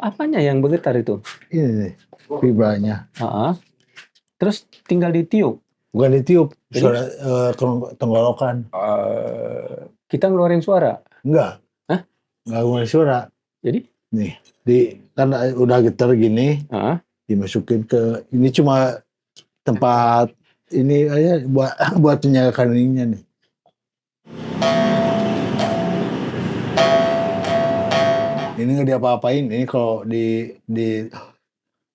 Apanya yang bergetar itu? Ini nih, vibranya. Terus tinggal ditiup? Bukan ditiup, suara tenggorokan. Kita ngeluarin suara? Enggak. Hah? Enggak ngeluarin suara. Jadi? Nih, kan udah getar gini, dimasukin ke, ini cuma tempat ini aja buat menyalakan ininya nih. Ini nggak diapa-apain, ini kalau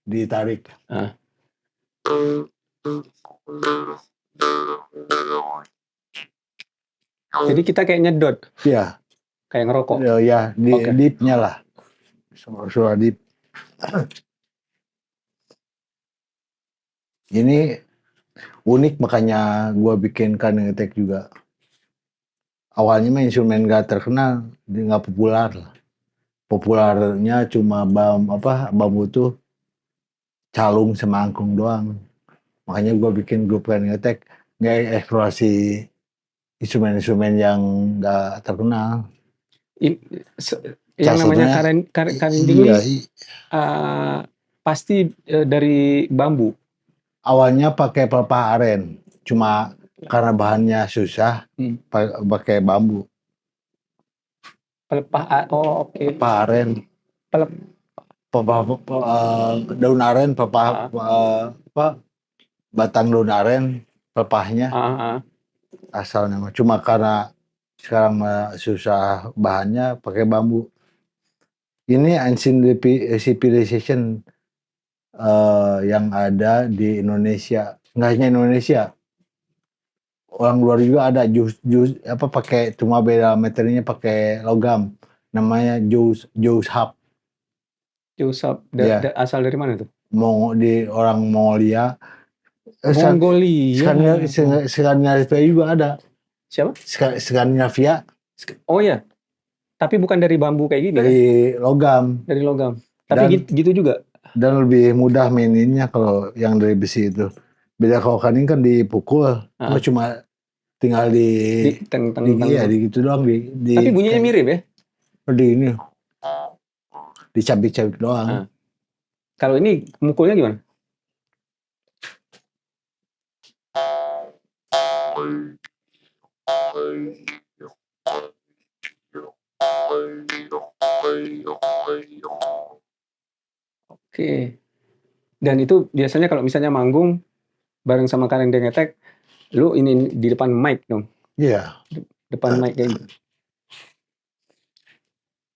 ditarik. Jadi kita kayak nyedot? Iya. Kayak ngerokok? Ya, deepnya lah. Suara deep. Ini unik, makanya gue bikin Cunning Attack juga. Awalnya mah instrumen gak terkenal, nggak populer lah. Populernya cuma bambu tuh calung sama angklung doang. Makanya gue bikin grup Cunning Attack, nggak eksplorasi instrumen-instrumen yang nggak terkenal. Yang namanya karinding ini pasti dari bambu. Awalnya pakai pelepah aren, cuma karena bahannya susah, pakai bambu. Pelepah, oke. Pelepah aren. Daun aren, batang daun aren, pelepahnya. Asalnya, cuma karena sekarang susah bahannya, pakai bambu. Ini Ancient Civilization yang ada di Indonesia, nggak hanya Indonesia, orang luar juga ada. Pakai, cuma beda materinya, pakai logam, namanya Juz Hap. Asal dari mana tuh? Orang Mongolia. Skandinavia juga ada. Siapa? Skandinavia. Oh ya, tapi bukan dari bambu kayak gini. Dari logam. Dari logam. Tapi gitu juga. Dan lebih mudah maininnya kalau yang dari besi itu. Beda kalau kaning kan dipukul, cuma tinggal di gitu doang. Tapi bunyinya mirip ya? Ini dicabik-cabik doang. Kalau ini mukulnya gimana? Oke. Dan itu biasanya kalau misalnya manggung bareng sama Cunning Attack, lu ini di depan mic dong? Iya. Depan mic kayak gitu.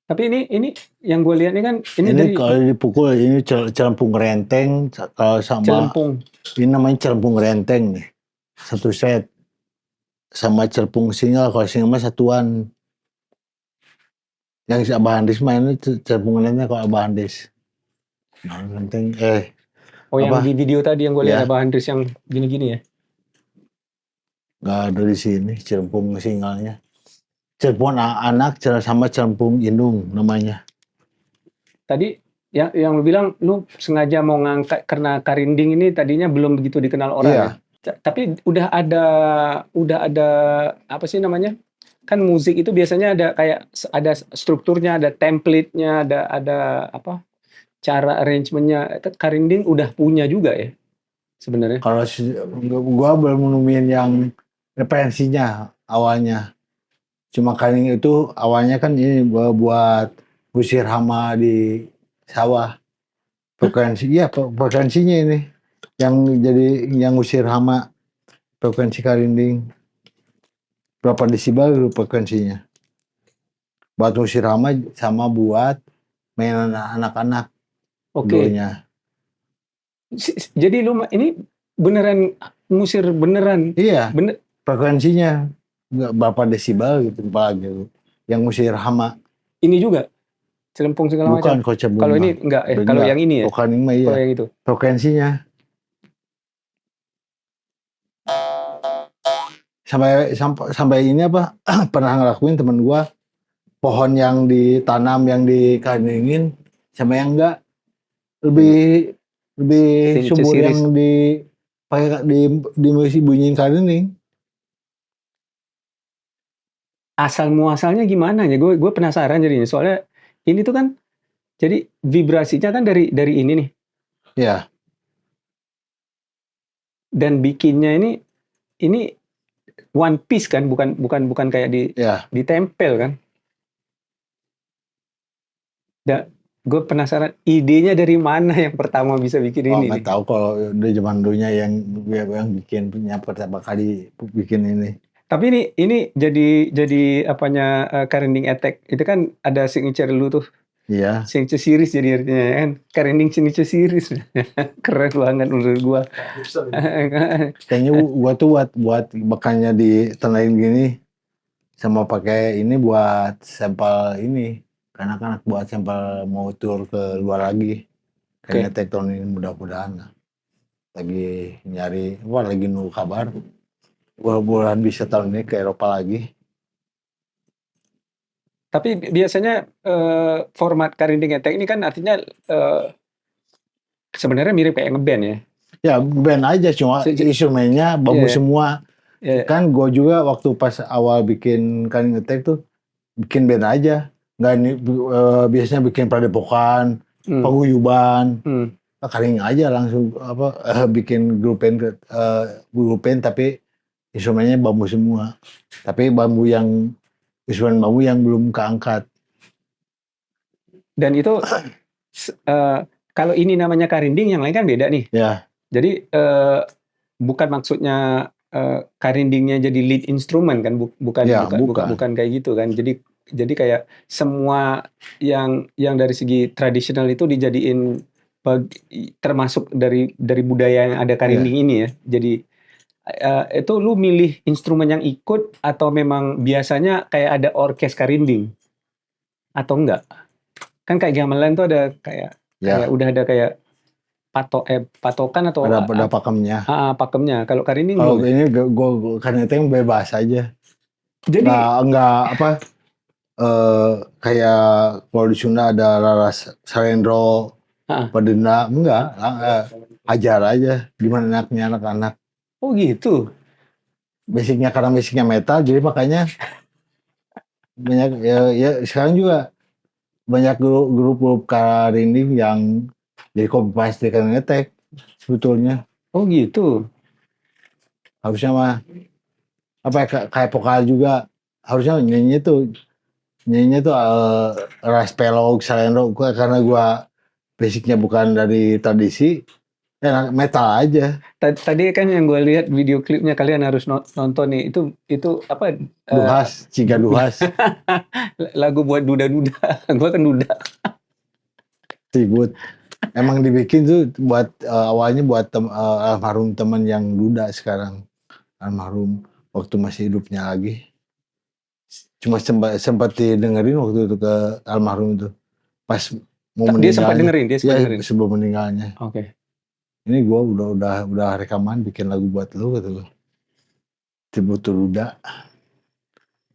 Tapi ini yang gue lihat ini kan ini kalau dipukul ini celempung renteng, kalau sama celempung. Ini namanya celempung renteng nih. Satu set. Sama celempung single, kalau single mah satuan. Yang si Abah Andis main itu celempung renteng kalau Abah Andis. Nah, renteng yang di video tadi yang gue lihat Abah Andis yang gini-gini ya. Nggak ada di sini celempung singlenya. Celempung anak sama celempung indung namanya. Tadi yang lu bilang lu sengaja mau ngangkat karena karinding ini tadinya belum begitu dikenal orang ya. Tapi udah ada apa sih namanya? Kan musik itu biasanya ada strukturnya, ada template-nya, ada apa? Cara arrangement-nya. Karinding udah punya juga ya sebenarnya. Kalau gua belum nemuin yang referensinya awalnya. Cuma karinding itu awalnya kan ini buat usir hama di sawah. Frekuensinya ini yang usir hama, frekuensi karinding. Berapa desibel frekuensinya? Buat usir hama sama buat mainan anak-anak. Oke. Jadi lu ini beneran ngusir beneran? Iya. Frekuensinya berapa desibel gitu gitu. Yang ngusir hama. Ini juga celempung segala macam. Bukan kalau ini enggak ya. Kalau yang ini ya. Bukan ini iya. Kalau yang itu. Frekuensinya. Sampai ini apa? Pernah ngelakuin temen gua, pohon yang ditanam yang dikaningin sama yang enggak lebih subur yang di musik bunyiin karinding. Asal muasalnya gimana ya? Gue penasaran jadinya. Soalnya ini tuh kan Jadi vibrasinya kan dari ini nih. Ya. Dan bikinnya ini one piece kan, bukan kayak Ya. ditempel kan. Gue penasaran idenya dari mana yang pertama bisa bikin Oh, ini nggak nih. tahu kalau udah zaman dulunya yang bikin punya pertama kali bikin ini. Tapi ini jadi apanya Karinding Attack itu kan ada signature lu tuh, Iya. signature series jadi artinya kan. Karinding signature series. Keren banget menurut gua. Kayaknya gua tuh buat makanya ditandai gini sama pakai ini buat sampel ini. Karena kan buat sampel mau tur ke luar lagi. Kayaknya Oke. tahun ini mudah-mudahan lah. Lagi nyari, lagi nunggu kabar. Mudah-mudahan bisa tahun ini ke Eropa lagi. Tapi biasanya format Karinding Attack ini kan artinya sebenarnya mirip kayak ngeband ya. Ya band aja cuma instrumennya bambu Iya, semua. iya. Kan gue juga waktu pas awal bikin Cunning Attack tuh bikin band aja. Nggak biasanya bikin padepokan, paguyuban, Karing aja langsung bikin grup band tapi instrumennya bambu semua. Tapi instrumen bambu yang belum keangkat. Dan itu kalau ini namanya Karinding, yang lain kan beda nih. Ya. Jadi bukan maksudnya Karindingnya jadi lead instrumen kan, bukan kayak gitu kan. Jadi kayak semua yang dari segi tradisional itu dijadiin termasuk dari budaya yang ada Karinding ini ya. Jadi itu lu milih instrumen yang ikut atau memang biasanya kayak ada orkes Karinding atau enggak? Kan kayak gamelan tuh ada kayak udah ada kayak patokan atau ada pakemnya. Pakemnya. Kalau Karinding Kalau belum. ini gue karena itu yang bebas aja. Jadi nggak apa kayak kalau di Sunda ada Laras Salendro, Padenda, enggak, ajar aja gimana enaknya anak-anak. Oh gitu. Karena basicnya metal, jadi makanya banyak ya sekarang juga banyak grup-grup Karinding yang jadi copy paste Karinding Attack sebetulnya. Oh gitu. Harusnya mah kayak vokal juga harusnya nyanyinya tuh Ras Pelog, Salendro, karena gua basicnya bukan dari tradisi, metal aja. Tadi kan yang gue lihat video klipnya, kalian harus nonton nih. Itu apa? Duhas, Ciga Duhas. Lagu buat duda-duda. Gue kan duda. Tribut. Emang dibikin tuh buat awalnya buat almarhum teman yang duda sekarang. Almarhum waktu masih hidupnya lagi. Cuma sempat didengerin waktu itu ke almarhum itu. Pas mau meninggalnya. Dia sempat dengerin. Sebelum meninggalnya. Oke. Ini gue udah rekaman bikin lagu buat lu gitu. Tribut duda.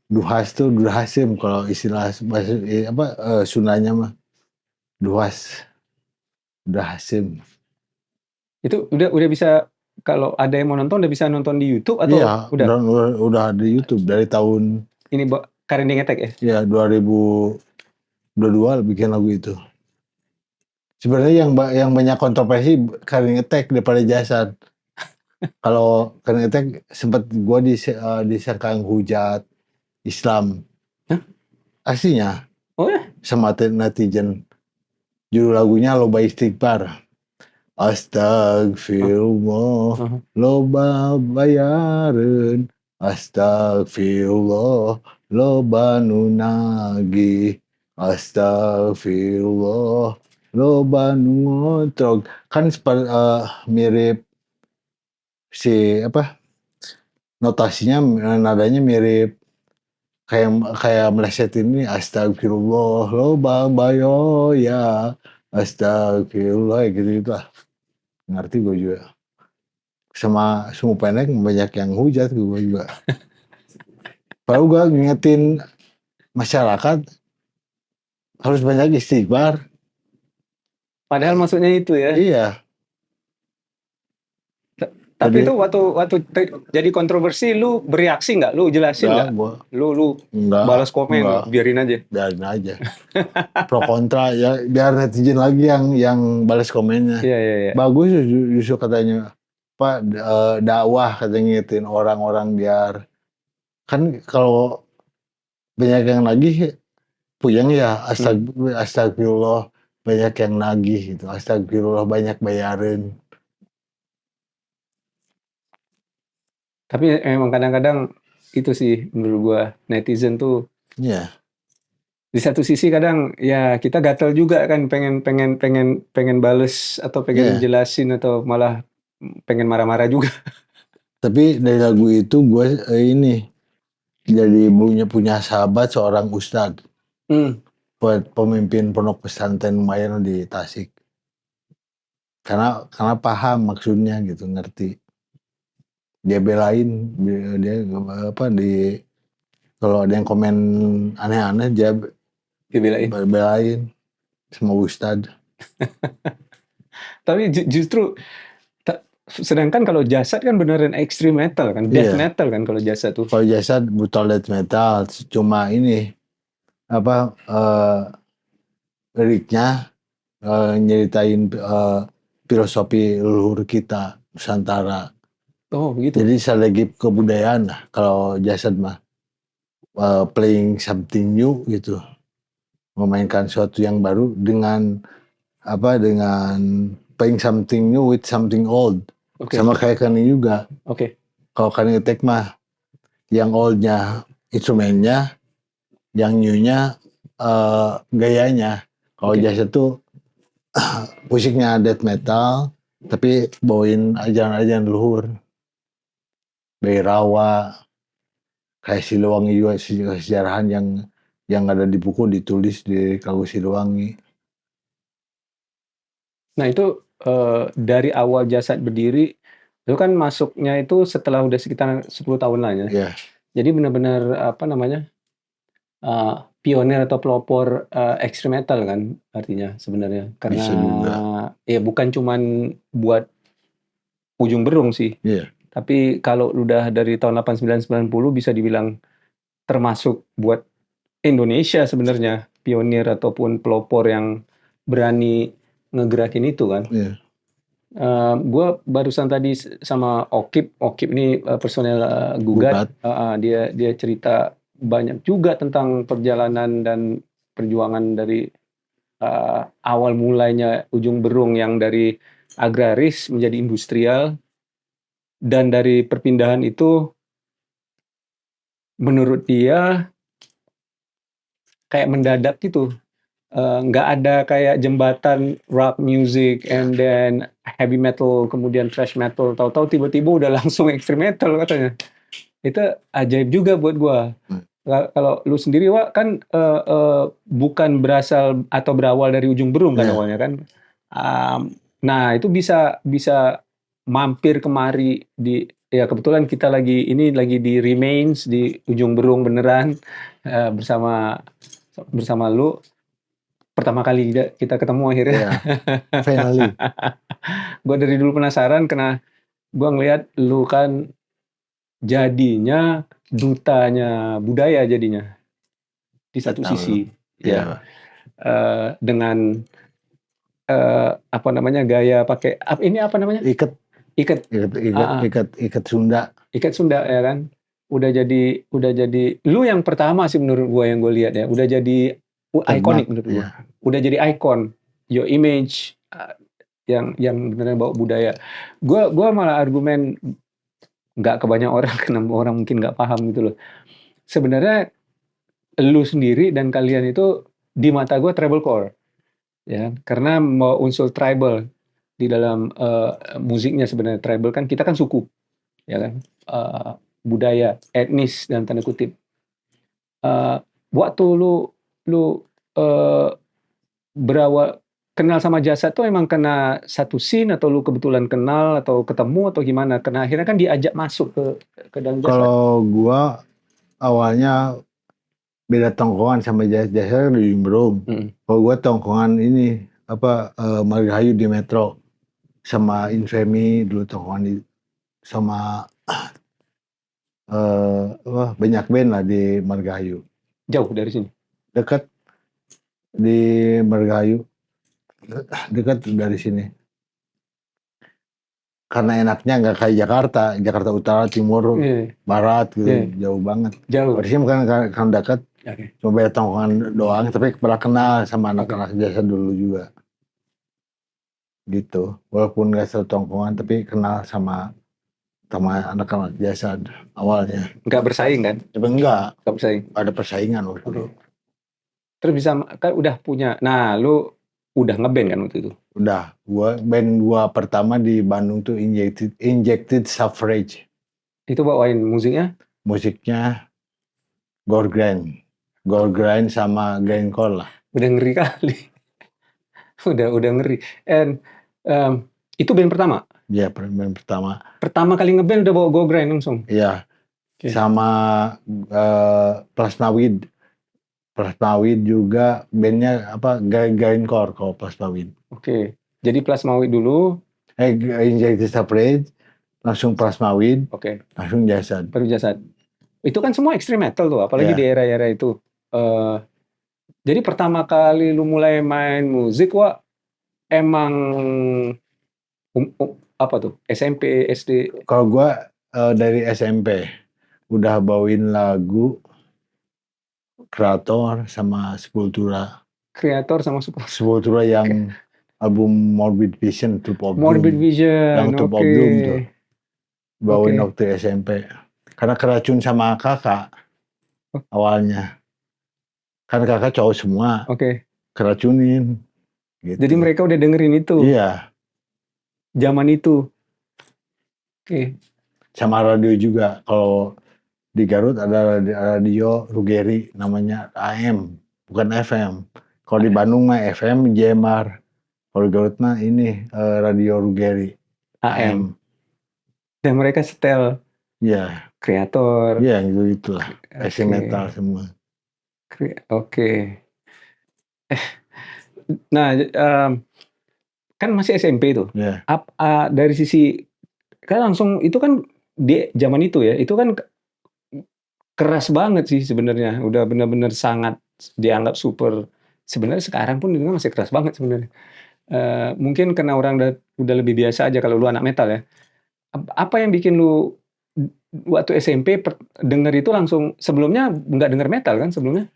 Duhas tuh Durhasim kalau istilah Sundanya mah. Duhas. Durhasim. Itu udah bisa, kalau ada yang mau nonton udah bisa nonton di YouTube atau iya, udah di YouTube dari tahun ini Karinding Attack ya? Ya 2022 bikin lagu itu. Sebenarnya yang banyak kontroversi Karinding Attack daripada Jasan. Kalau Karinding Attack sempat gue disangka hujat Islam. Hah? Aslinya. Oh ya? Sama netizen. Judul lagunya Loba Istighfar. Astagfirullah, loba bayareun. Astagfirullah, loba nu nagih. Astagfirullah, loba nu ngotrok. Kan mirip notasinya nadanya mirip kayak meleset ini. Astagfirullah, loba bayo ya. Astagfirullah gitu lah. Ngerti gue juga. Sama semua pendek banyak yang hujat gue juga. Padahal gue ngingetin masyarakat harus banyak istighfar. Padahal maksudnya itu ya. Iya. Tapi itu Jadi waktu jadi kontroversi, lu bereaksi nggak? Lu jelasin enggak, nggak? gua Lu balas enggak, komen, biarin aja. biarin aja. Pro kontra ya, biar netizen lagi yang balas komennya. Iya, iya, iya. Bagus justru katanya Pak, dakwah katanya ngingetin orang-orang biar kan kalau banyak yang nagih puyeng ya, astagfirullah banyak yang nagih gitu, astagfirullah banyak bayarin. Tapi emang kadang-kadang itu sih menurut gua netizen tuh Iya, di satu sisi kadang ya kita gatel juga kan pengen pengen pengen pengen bales atau pengen iya. jelasin atau malah pengen marah-marah juga. Tapi dari lagu itu gue ini jadi punya sahabat seorang ustadz, Hmm, pemimpin pondok pesantren lumayan di Tasik. Karena paham maksudnya gitu, ngerti. Dia belain, dia apa kalau ada yang komen aneh-aneh dia dibelain. belain sama ustadz. Tapi justru sedangkan kalau Jasad kan beneran extreme metal kan, death Iya, metal kan kalau Jasad tuh. kalau Jasad brutal death metal, cuma ini apa liriknya nyeritain filosofi leluhur kita Nusantara. Oh, begitu. Jadi strategi kebudayaan lah kalau Jasad mah playing something new gitu, memainkan sesuatu yang baru dengan playing something new with something old. Oke. Sama kayak Kani juga. Oke. Kalau Kani Attack mah yang oldnya instrumennya, yang newnya gayanya. Kalau Oke. Jasad tuh musiknya death metal tapi bawain ajaran-ajaran luhur. Beirawa, kayak Siliwangi juga sejarahan yang ada di buku ditulis di Kagu Siliwangi. Nah, itu dari awal Jasad berdiri itu kan masuknya itu setelah udah sekitar 10 tahun lah ya. Ya, Jadi benar-benar apa namanya? Pionir atau pelopor extreme metal kan artinya sebenarnya. Karena bisa juga. ya bukan cuman buat Ujung Berung sih. Iya, Tapi kalau udah dari tahun 89-90 bisa dibilang termasuk buat Indonesia sebenarnya pionir ataupun pelopor yang berani ngegerakin itu kan. iya. Gue barusan tadi sama Okip ini personel Gugat. Gugat. Dia cerita banyak juga tentang perjalanan dan perjuangan dari awal mulainya Ujung Berung yang dari agraris menjadi industrial, dan dari perpindahan itu menurut dia kayak mendadak gitu. Nggak ada kayak jembatan rock music and then heavy metal kemudian thrash metal, tahu-tahu tiba-tiba udah langsung extreme metal katanya. Itu ajaib juga buat gua. Kalau lu sendiri Wak kan bukan berasal atau berawal dari Ujung Berung kan Iya. awalnya kan. Nah itu bisa mampir kemari di ya kebetulan kita lagi di Remains di Ujung Berung beneran bersama lu. Pertama kali kita ketemu akhirnya. Iya. Finally. Gue dari dulu penasaran karena gue ngelihat lu kan jadinya dutanya budaya jadinya di satu sisi ya. Iya. Dengan apa namanya gaya pakai ini apa namanya Ikat ikat Sunda. ikat Sunda ya kan. Udah jadi lu yang pertama sih menurut gue yang gue lihat ya. Udah jadi ikonik menurut gue. Iya. Udah jadi ikon, your image yang benar-benar bawa budaya. Gue malah argumen nggak kebanyak orang kenapa orang mungkin nggak paham gitu loh. Sebenarnya lu sendiri dan kalian itu di mata gue tribal ya, karena mau unsur tribal di dalam musiknya. Sebenarnya tribal kan kita kan suku ya kan, budaya etnis dan tanda kutip. Waktu lu berawal kenal sama Jasad tuh emang kena satu scene atau lu kebetulan kenal atau ketemu atau gimana? Karena akhirnya kan diajak masuk ke dalam Jasad. Kalau gua awalnya beda tongkongan sama Jasad di Ujung. Kalau gua tongkongan ini Margahayu di Metro sama Infemi dulu tongkongan sama banyak band lah di Margahayu. Jauh dari sini. Dekat di Margahayu, dekat dari sini. Karena enaknya nggak kayak Jakarta Utara, Timur, Iya, Barat gitu, iya. jauh banget. Jauh. Di sini kan dekat, Oke. cuma bayar tongkongan doang, tapi pernah kenal sama Oke. anak-anak jasa dulu juga. Gitu. Walaupun nggak satu tongkongan, tapi kenal sama anak-anak jasa awalnya. Nggak bersaing kan? Tapi enggak Nggak bersaing. ada persaingan waktu Oke. itu. Terus bisa kan udah punya. Nah, lu udah ngeband kan waktu itu? Udah, band gua pertama di Bandung tuh Injected Suffrage. Itu bawain musiknya? Musiknya gore grind sama grindcore lah. Udah ngeri kali. udah ngeri. And itu band pertama? Iya, band pertama. Pertama kali ngeband udah bawa Go Grind langsung? Iya. Oke. Sama Plasmawid. Plasmawid juga bandnya grindcore kalau Plasmawid. Oke. Jadi Plasmawid dulu. Injected Suffrage, langsung Plasmawid, Oke. langsung Jasad. Baru Jasad. Itu kan semua extreme metal tuh, apalagi Iya. di era-era itu. Jadi pertama kali lu mulai main musik, wah emang apa tuh? SMP, SD? Kalau gua dari SMP udah bawain lagu Kreator sama Sepultura. Kreator sama Super. Sepultura yang album Morbid Vision, Troop of Doom. Morbid Vision, Yang Troop of oke. Doom tuh. Bawain Oke. waktu SMP. Karena keracun sama kakak awalnya. Kan kakak cowok semua, Oke. keracunin. Gitu. Jadi mereka udah dengerin itu, Iya, zaman itu. Oke. sama radio juga. Kalau di Garut ada radio Rugeri namanya AM, bukan FM. Kalau di Bandung mah FM JMR. Kalau di Garut mah ini radio Rugeri AM. Dan mereka setel Iya, Kreator. iya itulah. Oke. Metal semua. Oke. Nah, kan masih SMP tuh. Iya. Dari sisi kan langsung itu kan di zaman itu ya, itu kan keras banget sih sebenarnya. Udah benar-benar sangat dianggap super. Sebenarnya sekarang pun itu masih keras banget sebenarnya. Mungkin karena orang udah lebih biasa aja kalau lu anak metal ya. Apa yang bikin lu waktu SMP denger itu langsung, sebelumnya nggak denger metal kan sebelumnya?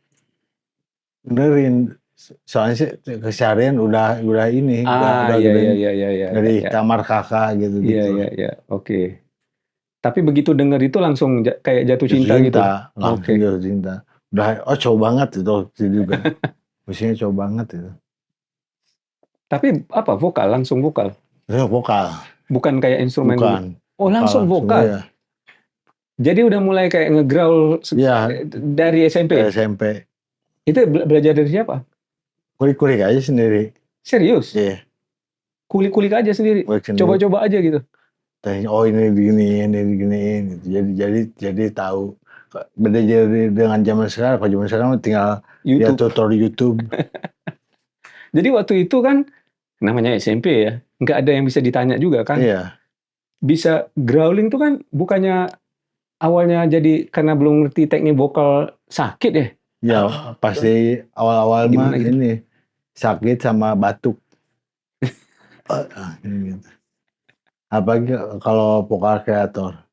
Benerin. Soalnya sih keseharian udah ini. Udah Iya. dari kamar kakak gitu. Iya. Oke. Tapi begitu denger itu langsung kayak jatuh cinta gitu. Langsung jatuh cinta. Udah, cowok banget itu juga. Musiknya cowok banget itu. Tapi apa vokal? Langsung vokal? Vokal. Bukan kayak instrumen? Bukan. Oh langsung vokal? Ya. Jadi udah mulai kayak nge-growl dari SMP? Dari SMP. Itu belajar dari siapa? Kulik-kulik aja sendiri. Serius? Iya. Kulik-kulik aja sendiri? Coba-coba aja gitu? Oh ini diginiin gitu. Jadi tahu. Beda jadi dengan zaman sekarang. Kalau zaman sekarang tinggal lihat tutorial YouTube. Jadi waktu itu kan namanya SMP ya, nggak ada yang bisa ditanya juga kan? Iya. Bisa growling tuh kan bukannya awalnya jadi karena belum ngerti teknik vokal sakit ya? Ya pasti awal-awal mah ini sakit sama batuk. Apalagi kalau vokal Kreator.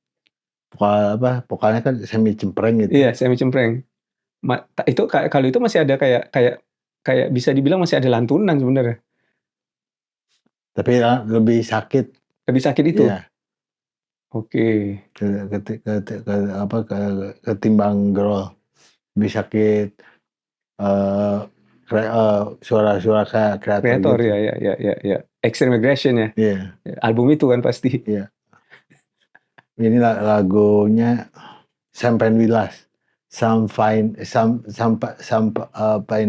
Vokalnya kan semi cempreng gitu. Iya, semi cempreng. Itu kalau itu masih ada kayak bisa dibilang masih ada lantunan sebenarnya. Tapi lebih sakit. Lebih sakit itu. Iya. Oke. Ketimbang growl. Lebih sakit. Suara-suara kayak Kreator gitu. Ya. Extreme Aggression ya. Iya. Album itu kan pasti. Iya. Ini lagunya Sampai Wilas. Sampai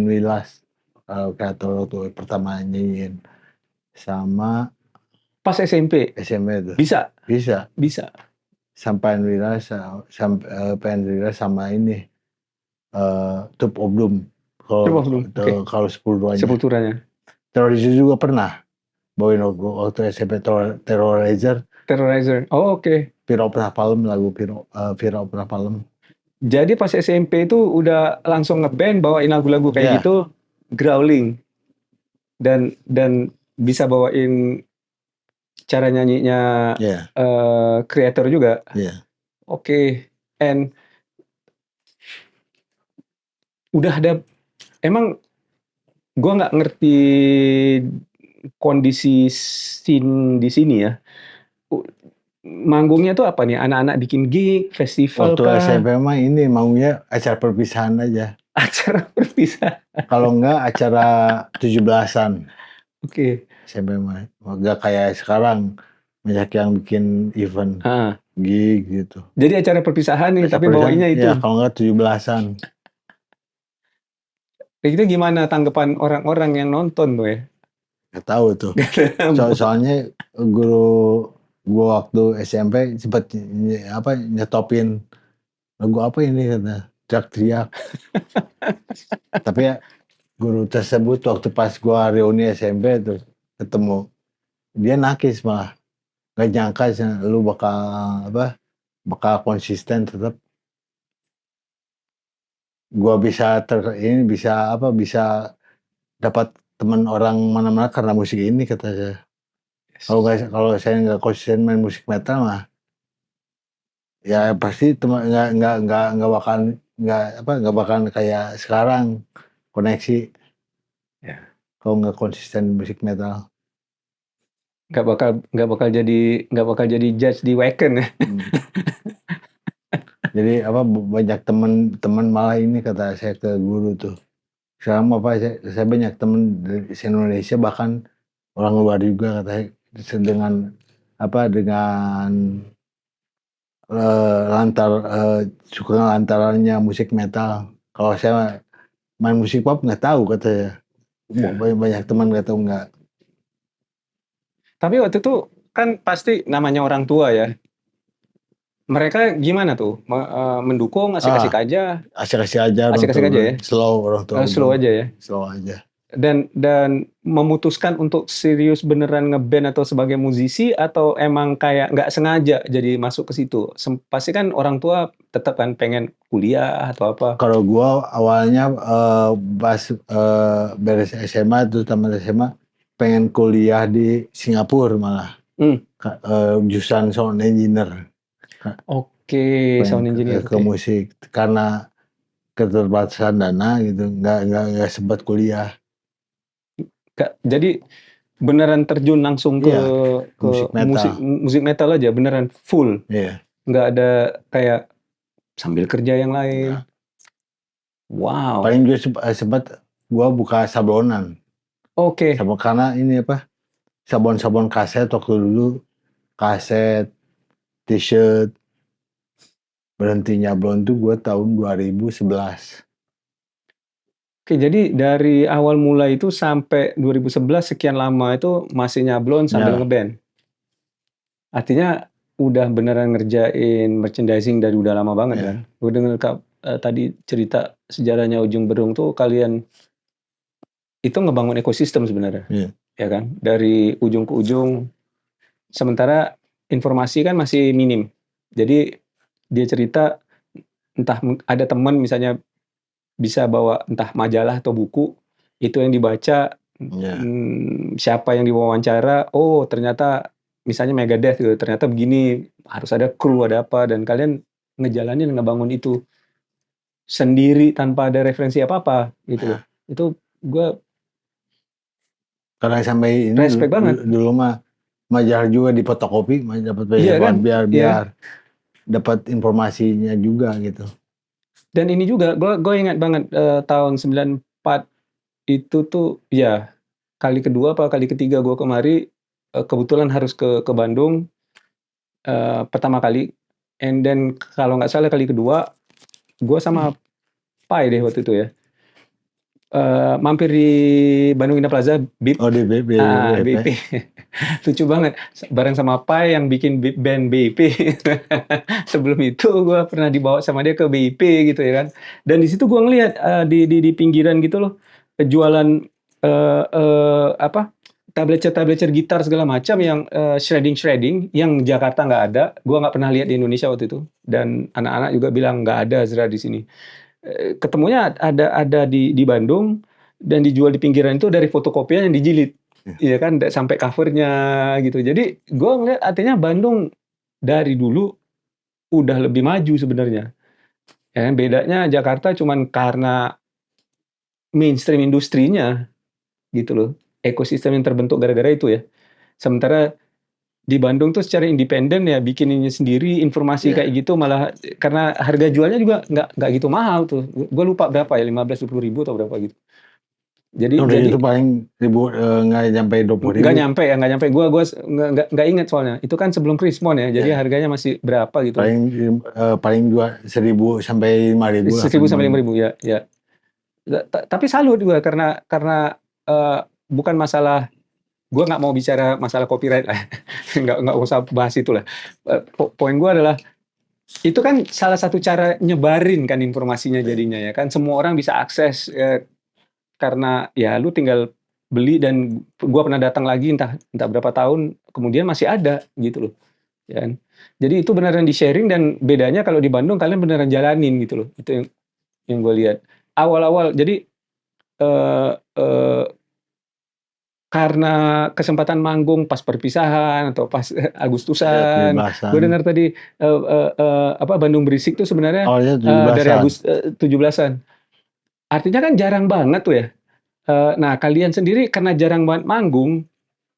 Wilas. Kreator waktu pertama nyanyiin. Sama pas SMP itu. Bisa. Sampai Wilas sama ini Troop of Doom. Kalau Sepulturanya. Terrorizer juga pernah bawain waktu SMP Terrorizer Terrorizer. Oh, oke. Fear of Napalm, lagu Fear of Napalm. Jadi pas SMP itu udah langsung ngeband bawain lagu-lagu kayak Ya, gitu, growling dan bisa bawain cara nyanyinya ya, kreator juga. ya. Oke. And udah ada emang gua nggak ngerti kondisi scene di sini ya. U- Manggungnya tuh apa nih? Anak-anak bikin gig, festival Waktu kah? SMP mah ini maunya acara perpisahan aja. Acara berpisah. Kalau enggak acara 17-an. Oke. SMP mah. Enggak kayak sekarang. Banyak yang bikin event Ah, gig gitu. jadi acara perpisahan nih, Acara tapi perpisahan, bawainnya ya itu. kalau enggak 17-an. Kayak gitu gimana tanggapan orang-orang yang nonton tuh ya? Nggak tahu tuh. Soalnya guru gua waktu SMP sempat nyetopin lagu apa ini kata teriak-teriak. Tapi ya guru tersebut waktu pas gua reuni SMP tuh ketemu dia nakis malah nggak nyangka lu bakal konsisten tetap gua bisa dapat teman orang mana-mana karena musik ini kata saya. Kalau saya nggak konsisten main musik metal mah ya pasti teman nggak bakal kayak sekarang koneksi Ya, kalau nggak konsisten musik metal. nggak bakal jadi judge di Wacken ya. Jadi banyak teman malah ini kata saya ke guru tuh. Sekarang saya banyak teman dari Indonesia bahkan orang luar juga katanya dengan dengan suka lantarannya musik metal. Kalau saya main musik pop nggak tahu katanya. Ya. Banyak teman nggak tahu nggak. Tapi waktu itu kan pasti namanya orang tua ya. Mereka gimana tuh? Mendukung, asik-asik Ah, aja, asik-asik aja orang tua asik-asik aja gue. ya. Slow orang tua gue. Slow aja ya. Slow aja. Dan memutuskan untuk serius beneran ngeband atau sebagai musisi atau emang kayak nggak sengaja jadi masuk ke situ. Pasti kan orang tua tetap kan pengen kuliah atau apa. Kalau gue awalnya pas beres SMA tuh tamat SMA pengen kuliah di Singapura malah. Hmm. Jurusan sound engineer. Oke, Pengen sound engineer. ke musik karena keterbatasan dana gitu nggak sempat kuliah. Jadi beneran terjun langsung ke Iya, ke musik musik metal. musik metal aja, beneran full. Iya. Nggak ada kayak sambil kerja yang lain. Nggak. Wow. Paling juga sempat gua buka sablonan. Oke. Karena ini sabon kaset waktu dulu, kaset, t-shirt, berhenti nyablon tuh gua tahun 2011. Oke, jadi dari awal mulai itu sampai 2011 sekian lama itu masih nyablon sambil Ya, ngeband. Artinya udah beneran ngerjain merchandising dari udah lama banget ya, kan. Gue denger tadi cerita sejarahnya Ujung Berung tuh kalian itu ngebangun ekosistem sebenarnya, ya, ya kan? Dari ujung ke ujung. Sementara informasi kan masih minim. Jadi dia cerita entah ada teman misalnya bisa bawa entah majalah atau buku, itu yang dibaca, ya. siapa yang diwawancara, oh ternyata misalnya Megadeth gitu, ternyata begini, harus ada kru, ada apa, dan kalian ngejalanin, ngebangun itu sendiri tanpa ada referensi apa-apa gitu loh. Ya. Itu gue Karena sampai ini respect banget. dulu mah majalah juga di fotokopi, dapat Iya kan? biar Iya. dapat informasinya juga gitu. Dan ini juga gue ingat banget tahun 94 itu tuh ya kali kedua apa kali ketiga gue kemari, kebetulan harus ke Bandung pertama kali, and then kalau nggak salah kali kedua gue sama Pai deh waktu itu ya, mampir di Bandung Indah Plaza BIP. Oh di BIP. Lucu banget bareng sama Pai yang bikin band BIP. Sebelum itu gue pernah dibawa sama dia ke BIP gitu ya kan, dan di situ gue ngeliat di pinggiran gitu loh jualan apa tablature gitar segala macam yang shredding yang Jakarta nggak ada. Gua nggak pernah lihat di Indonesia waktu itu. Dan anak-anak juga bilang nggak ada Zra di sini. Ketemunya ada di Bandung dan dijual di pinggiran itu dari fotokopian yang dijilid. Iya kan sampai covernya gitu. Jadi gua ngeliat artinya Bandung dari dulu udah lebih maju sebenarnya. Ya, bedanya Jakarta cuman karena mainstream industrinya gitu loh. Ekosistem yang terbentuk gara-gara itu ya. Sementara di Bandung tuh secara independen ya bikininnya sendiri, informasi kayak gitu malah karena harga jualnya juga nggak gitu mahal tuh. Gue lupa berapa ya, 15-20 ribu atau berapa gitu. Udah Jadi itu paling nggak nyampe 20 nggak ribu. nyampe ya, nggak nyampe. Gue nggak inget soalnya. Itu kan sebelum Krismon ya, jadi harganya masih berapa gitu. Paling 1.000 sampai 5.000 lah. 1.000 sampai 5.000 ya, ya. Tapi salut juga karena bukan masalah. Gue nggak mau bicara masalah copyright lah, nggak usah bahas itu lah. Poin gue adalah itu kan salah satu cara nyebarin kan informasinya jadinya ya kan semua orang bisa akses karena ya lu tinggal beli dan gue pernah datang lagi entah berapa tahun kemudian masih ada gitu loh ya kan. Jadi itu beneran di sharing dan bedanya kalau di Bandung kalian beneran jalanin gitu loh, itu yang gue lihat awal-awal. Jadi eh, eh, karena kesempatan manggung pas perpisahan atau pas Agustusan, gue dengar tadi apa Bandung Berisik tuh sebenarnya Awalnya dari 17-an. 17-an. Artinya kan jarang banget tuh ya. Nah kalian sendiri karena jarang banget manggung,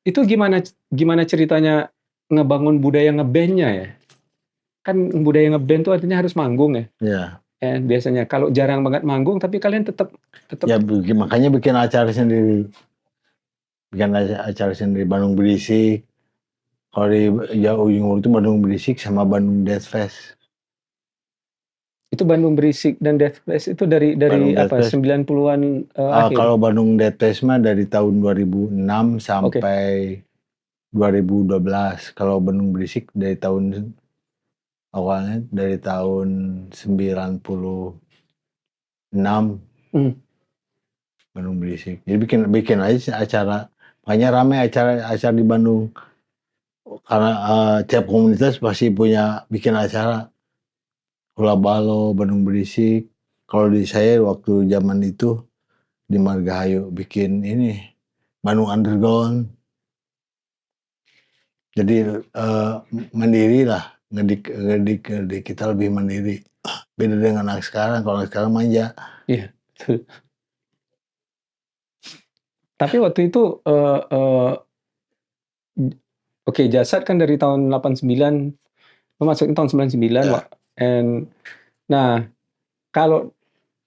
itu gimana ceritanya ngebangun budaya ngebandnya ya? Kan budaya ngeband tuh artinya harus manggung ya. Iya. Biasanya kalau jarang banget manggung, tapi kalian tetap. Ya makanya bikin acara sendiri. Bikin acara sendiri Bandung Berisik. Kalau di ujung itu Bandung Berisik sama Bandung Death Fest. Itu Bandung Berisik dan Death Fest itu dari apa? 90-an akhir. Kalau Bandung Death Fest mah dari tahun 2006 sampai 2012. Kalau Bandung Berisik dari tahun awalnya dari tahun 96. Bandung Berisik. Jadi bikin aja acara. Makanya ramai acara di Bandung. Karena tiap komunitas pasti punya bikin acara. Hula Balo, Bandung Berisik. Kalau di saya waktu zaman itu di Margahayu bikin ini Bandung Underground. Jadi mandiri lah, ngedik kita lebih mandiri. Beda dengan anak sekarang. Kalau anak sekarang manja. Iya. Tapi waktu itu oke, Jasad kan dari tahun 89, masuknya tahun 99, nah kalau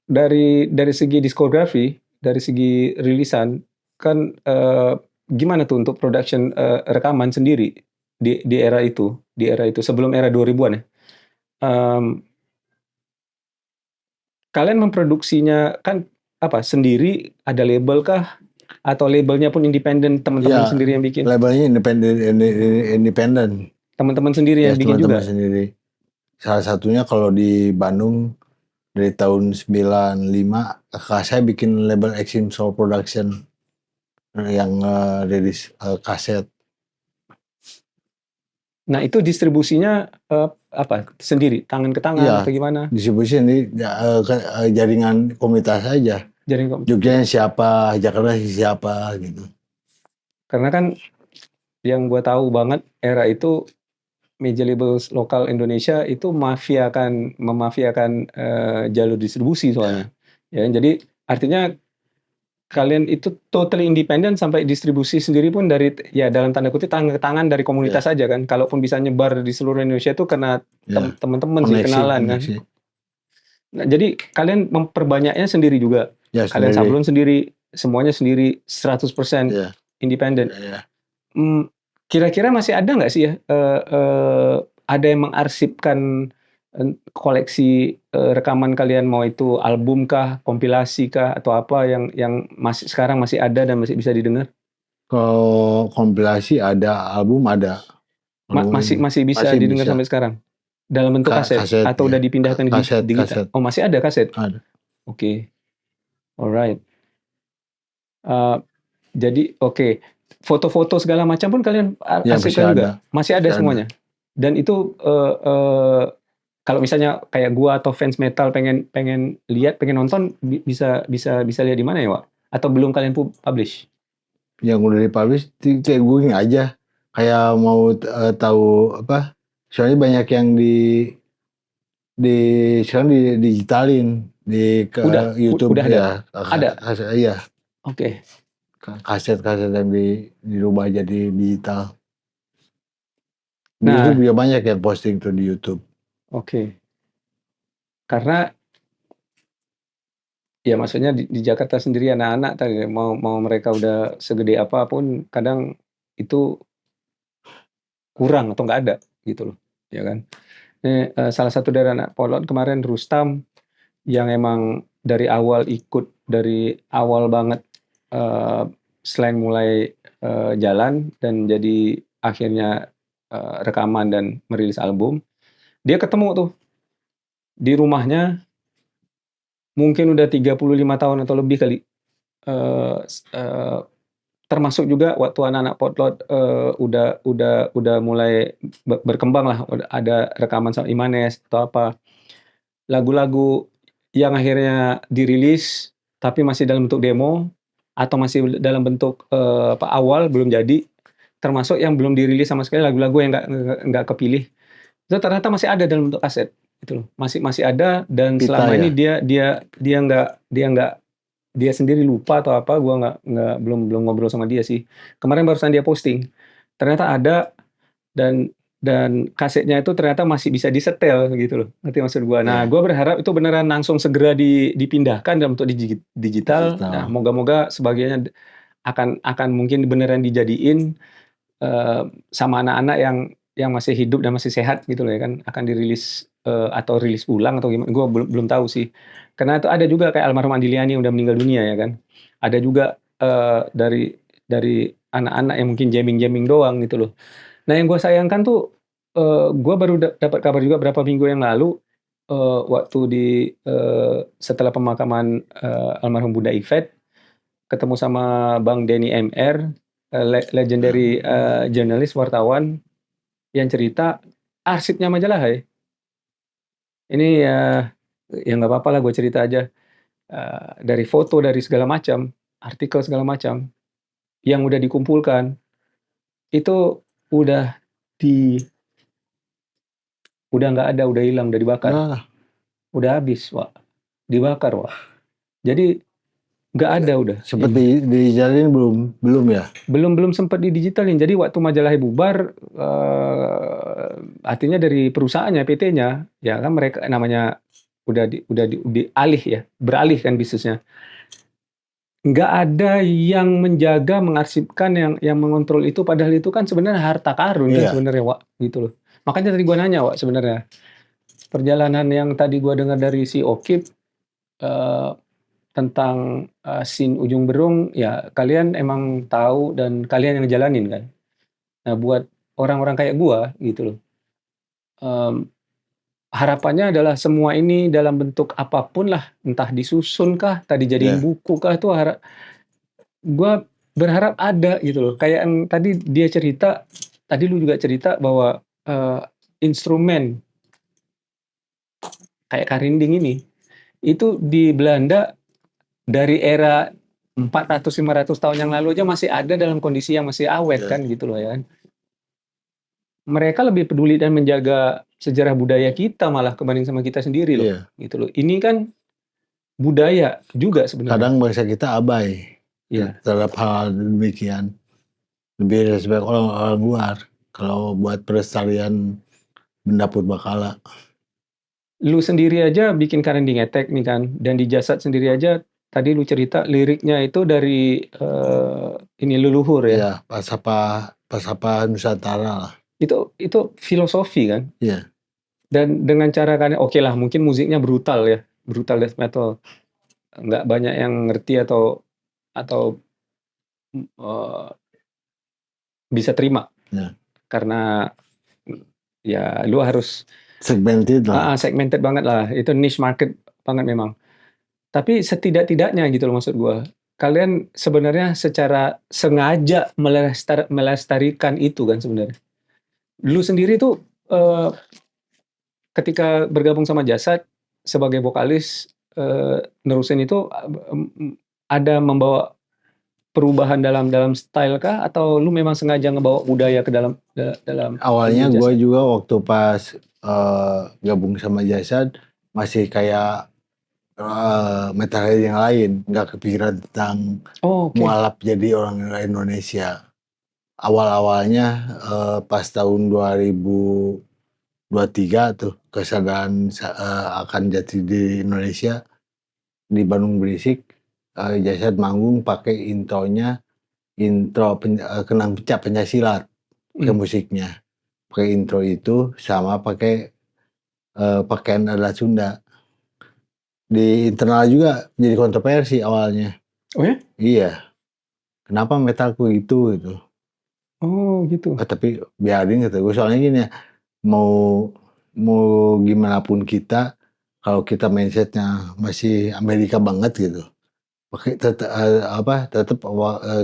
dari segi diskografi, dari segi rilisan kan gimana tuh untuk production rekaman sendiri di era itu sebelum era 2000-an ya. Kalian memproduksinya kan apa sendiri, ada label kah atau labelnya pun independen, teman-teman sendiri yang bikin? Labelnya independen. Teman-teman sendiri yang bikin juga. Sendiri. Salah satunya kalau di Bandung dari tahun 95 kakak saya bikin label Exim Soul Production yang rilis kaset. Nah itu distribusinya apa sendiri, tangan ke tangan atau gimana? Distribusi ini jaringan komunitas saja. Jogja siapa, Jakarta siapa gitu. Karena kan yang gue tahu banget era itu major labels lokal Indonesia itu memafiakan jalur distribusi soalnya. Ya, jadi artinya kalian itu totally independen sampai distribusi sendiri pun dari ya dalam tanda kutip tangan ke tangan dari komunitas saja kan. Kalaupun bisa nyebar di seluruh Indonesia itu karena teman-teman sih kenalan kan. Nah, jadi kalian memperbanyaknya sendiri juga. Kalian sablon sendiri, semuanya sendiri 100% independen. Kira-kira masih ada nggak sih ya ada yang mengarsipkan koleksi rekaman kalian, mau itu album kah, kompilasi kah, atau apa yang masih sekarang masih ada dan masih bisa didengar? Kalau kompilasi ada, album ada. Masih bisa didengar sampai sekarang dalam bentuk kaset atau udah dipindahkan digital? Oh masih ada kaset? Ada. Oke. Alright. Jadi oke. foto-foto segala macam pun kalian Ya arsipkan juga, masih ada Masih ada. semuanya. Dan itu kalau misalnya kayak gua atau fans metal pengen lihat, pengen nonton, bisa lihat di mana ya, Wak? Atau belum kalian publish? Yang udah dipublish kayak googling aja. Kayak mau tahu apa? Soalnya banyak yang sekarang digitalin di Udah YouTube udah ada. ya. Ada. Iya, Oke. kaset-kaset yang dirubah jadi digital. Di Nah, YouTube juga banyak yang posting tuh di YouTube. oke. Karena ya maksudnya di Jakarta sendiri anak-anak tadi mau mereka udah segede apapun kadang itu kurang atau nggak ada gitu loh, ya kan. Ini salah satu dari anak Potlot kemarin Rustam yang emang dari awal banget slang mulai jalan dan jadi akhirnya rekaman dan merilis album. Dia ketemu tuh di rumahnya mungkin udah 35 tahun atau lebih kali. Eh, eh, Termasuk juga waktu anak-anak Potlot udah mulai berkembang lah, ada rekaman sama Imanes atau apa. Lagu-lagu yang akhirnya dirilis tapi masih dalam bentuk demo atau masih dalam bentuk awal belum jadi, termasuk yang belum dirilis sama sekali lagu-lagu yang nggak kepilih itu ternyata masih ada dalam bentuk kaset gitu loh, masih ada dan Pita selama ini ya. dia nggak dia sendiri lupa atau apa, gua belum ngobrol sama dia sih. Kemarin barusan dia posting, ternyata ada dan kasetnya itu ternyata masih bisa disetel gitu loh, ngerti maksud gua. Nah, Ya, gua berharap itu beneran langsung segera dipindahkan dalam bentuk digital. Nah, digital. moga-moga sebagiannya akan mungkin beneran dijadiin sama anak-anak yang masih hidup dan masih sehat gitu loh ya kan, akan dirilis atau rilis ulang atau gimana, gue belum tahu sih. Karena itu ada juga kayak almarhum Andi Liani yang udah meninggal dunia ya kan. Ada juga dari anak-anak yang mungkin jamming-jamming doang gitu loh. Nah yang gue sayangkan tuh gue baru dapat kabar juga berapa minggu yang lalu waktu setelah pemakaman almarhum Bunda Ivet, ketemu sama Bang Denny MR, legendary jurnalis wartawan yang cerita arsipnya majalah Hai. Ini ya nggak apa-apa lah gue cerita aja. Dari foto, dari segala macam, artikel segala macam yang udah dikumpulkan itu udah di udah nggak ada, udah hilang, udah dibakar, Nah, udah habis, Wak. Dibakar, Wak. Jadi nggak ada udah. seperti dijalin belum ya? Belum sempat didigitalin. Jadi waktu majalahnya bubar, artinya dari perusahaannya, PT-nya, ya kan mereka namanya dialih ya, beralih kan bisnisnya. Nggak ada yang menjaga, mengarsipkan, yang mengontrol itu, padahal itu kan sebenarnya harta karun kan Iya. sebenarnya, Wak, gitu loh. Makanya tadi gua nanya, Wak, sebenarnya perjalanan yang tadi gua dengar dari si Okip eh, tentang scene Ujung Berung, ya kalian emang tahu dan kalian yang ngejalanin kan. Nah, buat orang-orang kayak gua gitu loh, mmm, harapannya adalah semua ini dalam bentuk apapun lah, entah disusun kah, entah dijadiin Ya. buku kah, itu gua berharap ada gitu loh. Kayak yang tadi dia cerita, tadi lu juga cerita bahwa instrumen kayak karinding ini, itu di Belanda dari era 400-500 tahun yang lalu aja masih ada dalam kondisi yang masih awet Ya. kan gitu loh ya kan. Mereka lebih peduli dan menjaga sejarah budaya kita malah kebanding sama kita sendiri loh, Iya. gitu loh. Ini kan budaya juga sebenarnya. Kadang bangsa kita abai Iya. terhadap hal demikian. Lebih respect orang-orang luar kalau buat pelestarian benda purbakala. Lu sendiri aja bikin Karinding Attack nih kan, dan di Jasad sendiri aja tadi lu cerita liriknya itu dari ini leluhur ya. Iya, Pasapa Nusantara lah. Itu filosofi kan. Iya. Dan dengan cara kan oke lah mungkin musiknya brutal ya, brutal death metal. Nggak banyak yang ngerti atau eh, bisa terima Ya. karena ya lu harus Segmented lah. segmented banget lah, itu niche market banget memang. Tapi setidak-tidaknya gitu loh maksud gua. kalian sebenarnya secara sengaja melestarikan itu kan sebenarnya. Lu sendiri tuh ketika bergabung sama Jasad sebagai vokalis, nerusin itu, ada membawa perubahan dalam style kah? Atau lu memang sengaja ngebawa budaya ke dalam dalam Awalnya lagu gue Jasad? juga waktu pas gabung sama Jasad masih kayak metalhead yang lain, nggak kepikiran tentang Oh, oke. mualaf jadi orang Indonesia. Awal-awalnya pas tahun 2023 tuh kesadaran akan jati diri Indonesia di Bandung Berisik, Jasad manggung pakai intronya, Kenang Pecah Pencaksilat, pakai Mmm, musiknya, pakai intro itu sama pakai pakaian adat Sunda. Di internal juga jadi kontroversi awalnya. oh ya? Iya, kenapa metalku gitu. Oh gitu. Tapi biarin kata gue, soalnya gini ya, mau mau gimana pun kita, kalau kita mindsetnya masih Amerika banget gitu, tetap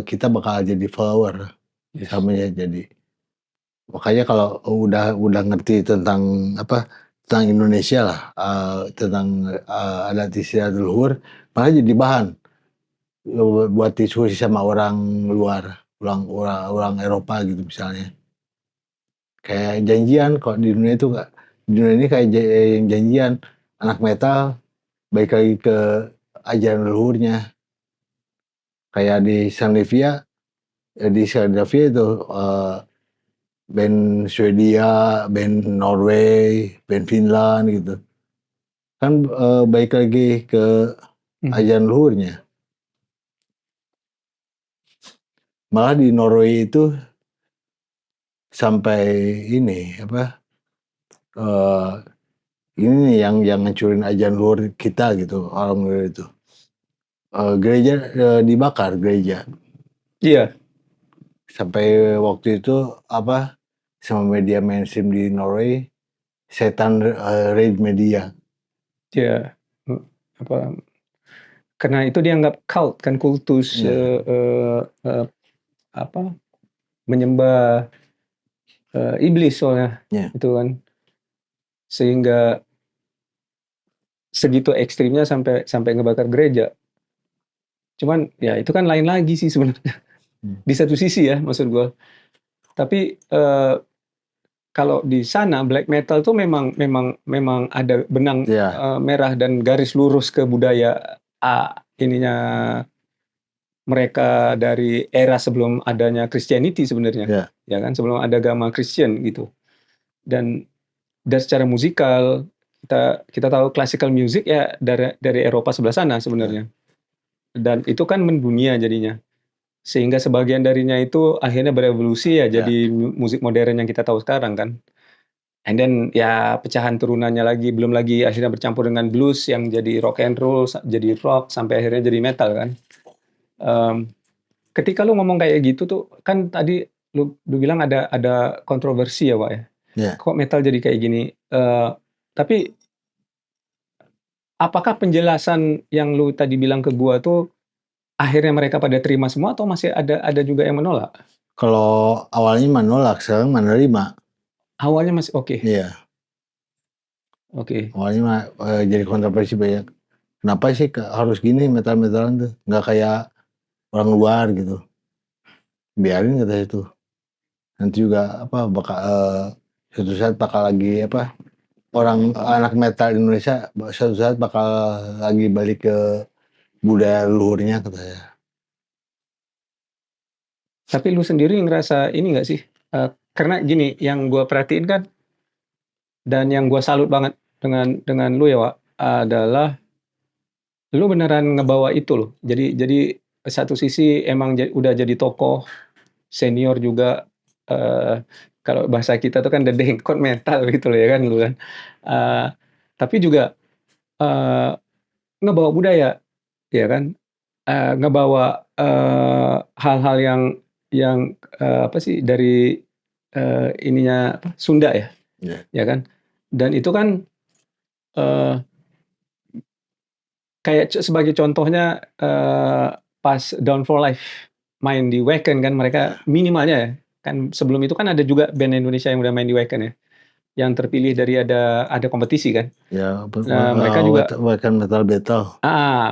kita bakal jadi follower Yes. sama ya jadi. Makanya kalau udah ngerti tentang tentang Indonesia lah, tentang adat istiadat leluhur, malah jadi bahan buat diskusi sama orang luar, orang Eropa gitu misalnya. Kayak janjian kok di dunia itu, Kak. Di dunia ini kayak yang janjian, anak metal balik lagi ke ajaran leluhurnya. Kayak di Skandinavia itu band Swedia, band Norway, band Finland gitu. Kan balik lagi ke Mhm. ajaran leluhurnya. Malah di Norway itu sampai ini eh, ini nih yang ngancurin ajaran leluhur kita gitu, orang luar itu. Gereja dibakar gereja. Iya, Sampai waktu itu sama media mainstream di Norway, setan raid media. iya, apa, karena itu dianggap cult kan, kultus, Iya, apa, menyembah, iblis soalnya, iya. itu kan. Sehingga segitu ekstrimnya sampai sampai ngebakar gereja. Cuman ya itu kan lain lagi sih sebenarnya. Hmm. Di satu sisi ya maksud gua. Tapi, kalau di sana black metal tuh memang memang memang ada benang, Iya, merah dan garis lurus ke budaya, ininya mereka dari era sebelum adanya Christianity sebenarnya, iya, ya kan, sebelum ada agama Kristen gitu. Dan secara musikal, kita kita tahu classical music ya dari Eropa sebelah sana iya, sebenarnya, dan itu kan mendunia jadinya. Sehingga sebagian darinya itu akhirnya berevolusi ya iya. jadi musik modern yang kita tahu sekarang kan. And then ya pecahan turunannya lagi, belum lagi akhirnya bercampur dengan blues yang jadi rock and roll, jadi rock, sampai akhirnya jadi metal kan. Mmm, ketika lu ngomong kayak gitu tuh, kan tadi lu bilang ada kontroversi ya, Pak, ya. Iya. Kok metal jadi kayak gini? Tapi apakah penjelasan yang lu tadi bilang ke gua tuh, akhirnya mereka pada terima semua atau masih ada juga yang menolak? Kalau awalnya menolak, sekarang menerima. Awalnya masih oke, Iya, oke. awalnya jadi kontroversi banyak. Kenapa sih harus gini metal-metalan tuh? Nggak kayak orang luar gitu. Biarin kata itu. Nanti juga bakal suatu saat bakal lagi anak metal Indonesia suatu saat bakal lagi balik ke budaya leluhurnya katanya. Tapi lu sendiri ngerasa ini nggak sih, karena gini, yang gua perhatiin kan dan yang gua salut banget dengan lu ya, Wak, adalah lu beneran ngebawa itu loh. Jadi satu sisi emang udah jadi tokoh senior juga, eee, kalau bahasa kita tuh kan dedengkot metal gitu loh ya kan lu kan. Eee, tapi juga, eee, ngebawa budaya, ya kan, ngebawa, hal-hal yang, apa sih, dari, ininya apa, Sunda ya, Ya, ya kan? Dan itu kan, eee, kayak sebagai contohnya, pas Down for Life main di Wacken kan, mereka minimalnya ya, kan sebelum itu kan ada juga band Indonesia yang udah main di Wacken ya, yang terpilih dari ada kompetisi kan. Ya, Nah, mereka juga Wacken Metal Battle.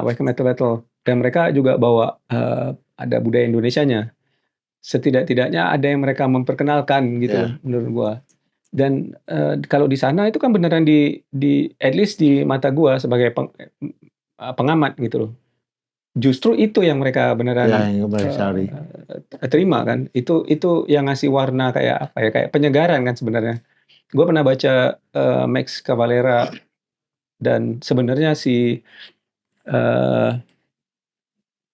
Wacken Metal Battle, dan mereka juga bawa ada budaya Indonesianya. Setidak-tidaknya ada yang mereka memperkenalkan gitu loh menurut gua. Dan kalau di sana itu kan beneran di at least di mata gua sebagai pengamat gitu loh. Justru itu yang mereka beneran yang mereka cari. terima kan. Itu yang ngasih warna kayak apa ya, kayak penyegaran kan sebenarnya. Gue pernah baca Max Cavalera, dan sebenarnya si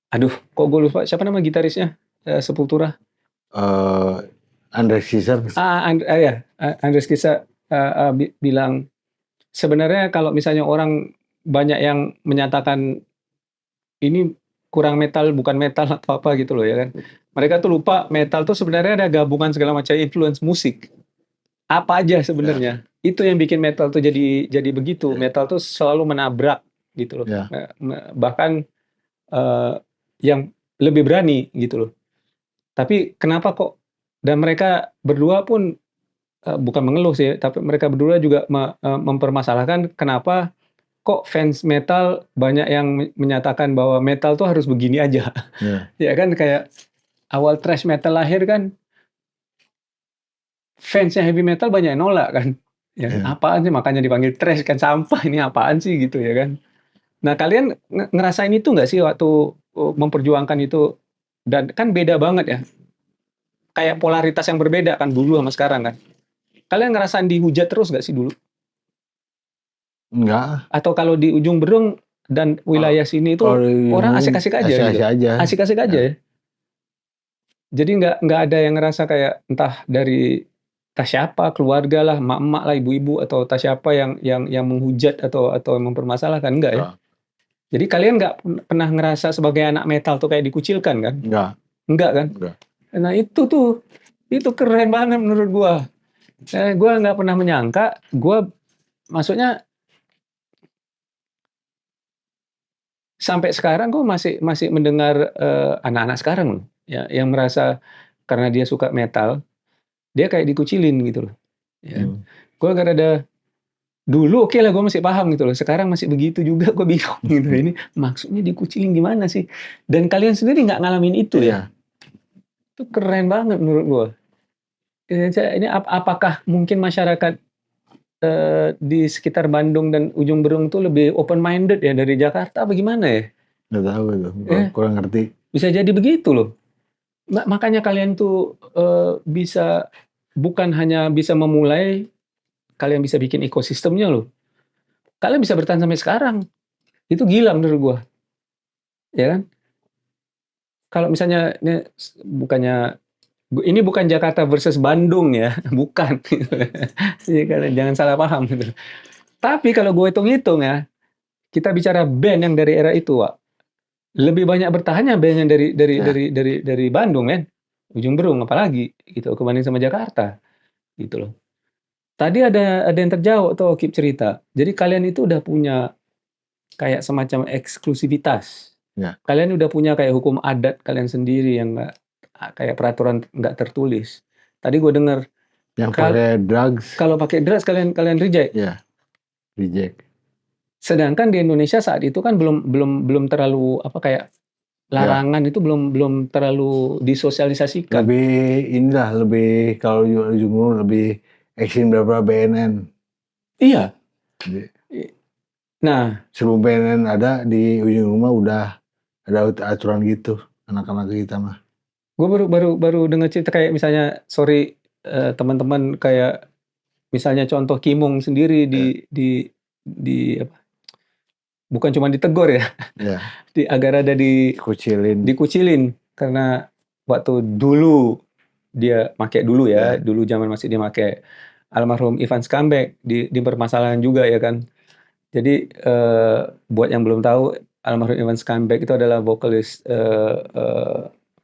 aduh kok gue lupa siapa nama gitarisnya Sepultura. Andres Kisser. Andres Kisser bilang sebenarnya kalau misalnya orang banyak yang menyatakan ini kurang metal, bukan metal atau apa gitu loh ya kan. Mereka tuh lupa metal tuh sebenarnya ada gabungan segala macam influence musik. Apa aja sebenarnya. Itu yang bikin metal tuh jadi begitu. Metal tuh selalu menabrak gitu loh. Bahkan yang lebih berani gitu loh. Tapi kenapa kok, dan mereka berdua pun bukan mengeluh sih, tapi mereka berdua juga mempermasalahkan kenapa kok fans metal banyak yang menyatakan bahwa metal tuh harus begini aja. Ya kan, kayak awal thrash metal lahir kan, fansnya heavy metal banyak yang nolak kan. Ya, apaan sih, makanya dipanggil thrash kan, sampah ini apaan sih gitu ya kan. Nah, kalian ngerasain itu nggak sih waktu memperjuangkan itu? Dan kan beda banget ya. Kayak polaritas yang berbeda kan dulu sama sekarang kan. Kalian ngerasain dihujat terus nggak sih dulu? Enggak. Atau kalau di Ujung Berung dan wilayah sini itu orang asik-asik aja gitu. Asik-asik aja ya. Jadi nggak ada yang ngerasa kayak entah dari siapa, keluarga lah, emak-emak lah, ibu-ibu, atau siapa yang menghujat atau mempermasalahkan, enggak ya? Jadi kalian nggak pernah ngerasa sebagai anak metal tuh kayak dikucilkan kan? Enggak kan? Nah itu keren banget menurut gua. Gua nggak pernah menyangka, maksudnya sampai sekarang gua masih mendengar anak-anak sekarang loh, ya, yang merasa karena dia suka metal, dia kayak dikucilin gitu loh. Ya. Gua gak ada. Dulu oke lah, gue masih paham gitu loh. Sekarang masih begitu juga, gue bingung gitu. Ini maksudnya dikucilin gimana sih? Dan kalian sendiri nggak ngalamin itu ya? Itu keren banget menurut gue. Ini apakah mungkin masyarakat di sekitar Bandung dan Ujung Berung tuh lebih open minded ya dari Jakarta? Bagaimana ya? Nggak tahu itu, kurang ngerti. Bisa jadi begitu loh. Makanya kalian tuh bisa, bukan hanya bisa memulai, kalian bisa bikin ekosistemnya loh. Kalian bisa bertahan sampai sekarang. Itu gila menurut gua. Ya kan? Kalau misalnya ini bukan Jakarta versus Bandung ya, bukan. Jangan salah paham gitu. Tapi kalau gue hitung-hitung ya, kita bicara band yang dari era itu, Wak, lebih banyak bertahannya band yang dari Bandung, men. Ujung Berung apalagi gitu, kebanding sama Jakarta gitu loh. Tadi ada yang terjawab tuh Kip cerita. Jadi kalian itu udah punya kayak semacam eksklusivitas. Kalian udah punya kayak hukum adat kalian sendiri yang nggak kayak peraturan nggak tertulis. Tadi gue dengar yang pakai drugs. Kalau pakai drugs kalian reject. Ya, reject. Sedangkan di Indonesia saat itu kan belum terlalu apa kayak larangan itu belum terlalu disosialisasikan. Lebih kalau Ujung lebih ekstrim daripada BNN. Iya. Nah, sebelum BNN ada di Ujung Rumah udah ada aturan gitu anak-anak kita mah. Gue baru dengar cerita kayak misalnya teman-teman kayak misalnya contoh Kimung sendiri di apa? Bukan cuma ditegur ya. Agar ada dikucilin karena waktu dulu dia pakai dulu ya, dulu zaman masih dia pakai almarhum Ivan Skambek di permasalahan juga ya kan. Jadi buat yang belum tahu, almarhum Ivan Skambek itu adalah vokalis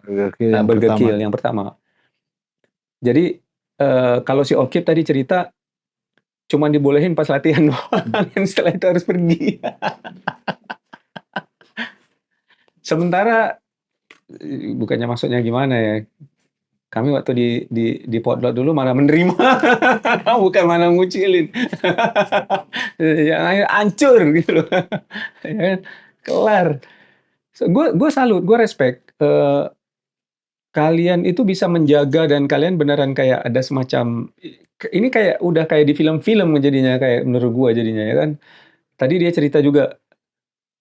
Burger Kill yang pertama. Jadi kalau si Okip tadi cerita cuma dibolehin pas latihan doang, setelah itu harus pergi. Sementara bukannya maksudnya gimana ya, kami waktu di potlot dulu malah menerima, bukan malah ngucilin. Yang akhirnya hancur gitu loh, ya kan, kelar. Gue salut, gue respect, kalian itu bisa menjaga dan kalian beneran kayak ada semacam ini kayak udah kayak di film-film jadinya kayak menurut gua jadinya ya kan. Tadi dia cerita juga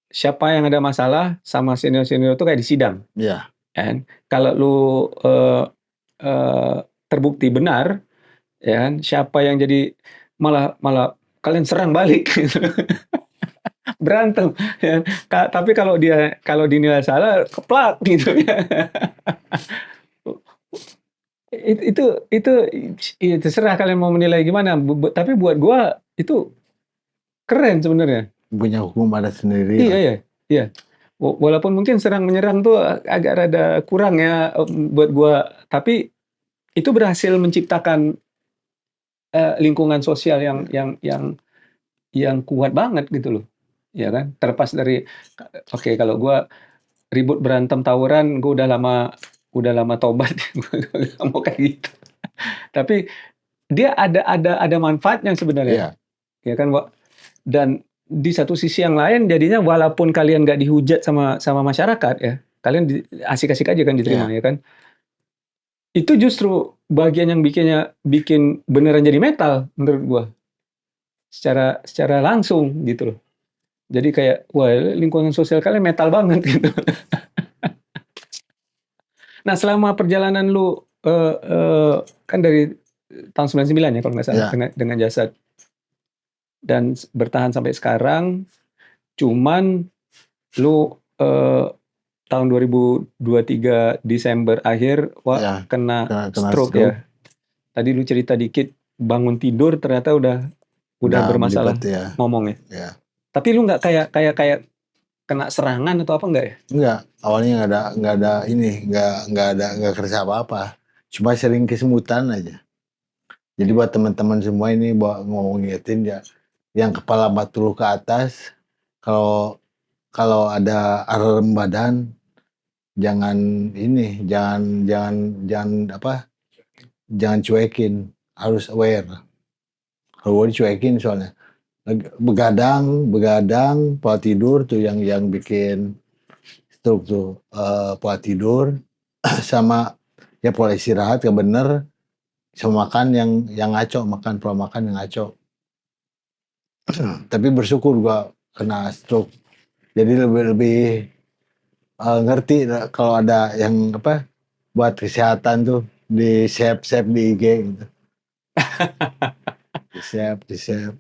siapa yang ada masalah sama senior-senior itu kayak di sidang, Iya. ya kan. Kalau lu eh, eh, terbukti benar, ya kan, siapa yang jadi malah malah kalian serang balik, gitu. Berantem, ya. Tapi kalau dinilai salah, keplak gitu ya. Itu ya terserah kalian mau menilai gimana. Tapi buat gua itu keren sebenarnya. Punya hukum adat sendiri Iya lah. ya, iya. Walaupun mungkin serang menyerang tuh agak rada kurang ya buat gua. Tapi itu berhasil menciptakan lingkungan sosial yang kuat banget gitu loh. Ya kan? Terlepas dari oke kalau gua ribut berantem tawuran, gua udah lama tobat, gua nggak mau kayak gitu. Tapi dia ada manfaatnya sebenarnya, Iya. ya kan, Wak? Dan di satu sisi yang lain jadinya walaupun kalian nggak dihujat sama masyarakat ya, kalian asik-asik aja kan diterima Iya. ya kan. Itu justru bagian yang bikin beneran jadi metal menurut gua. Secara langsung gitu loh. Jadi kayak wah lingkungan sosial kalian metal banget gitu. Nah selama perjalanan lu kan dari tahun 99 ya kalau nggak salah Iya. dengan Jasad dan bertahan sampai sekarang. Cuman lu tahun 2023 Desember akhir, wah Iya. kena Kena stroke stroke. ya. Tadi lu cerita dikit bangun tidur ternyata udah Udah melibat bermasalah ya. ngomongnya. Ya. Tapi lu nggak kayak kena serangan atau apa enggak ya? Enggak, awalnya nggak kerja apa-apa. Cuma sering kesemutan aja. Jadi buat teman-teman semua ini mau ngingetin ya, yang kepala batu ke atas, kalau kalau ada alarm badan, jangan ini, jangan apa, jangan cuekin, harus aware. Kalau gue dicuekin soalnya, begadang, pola tidur tuh yang bikin stroke tuh, pola tidur sama ya pola istirahat yang bener, sama makan yang ngaco, makan pola makan yang ngaco. Tapi bersyukur gua kena stroke. Jadi lebih ngerti kalau ada yang apa buat kesehatan tuh di save di IG gitu. Di save.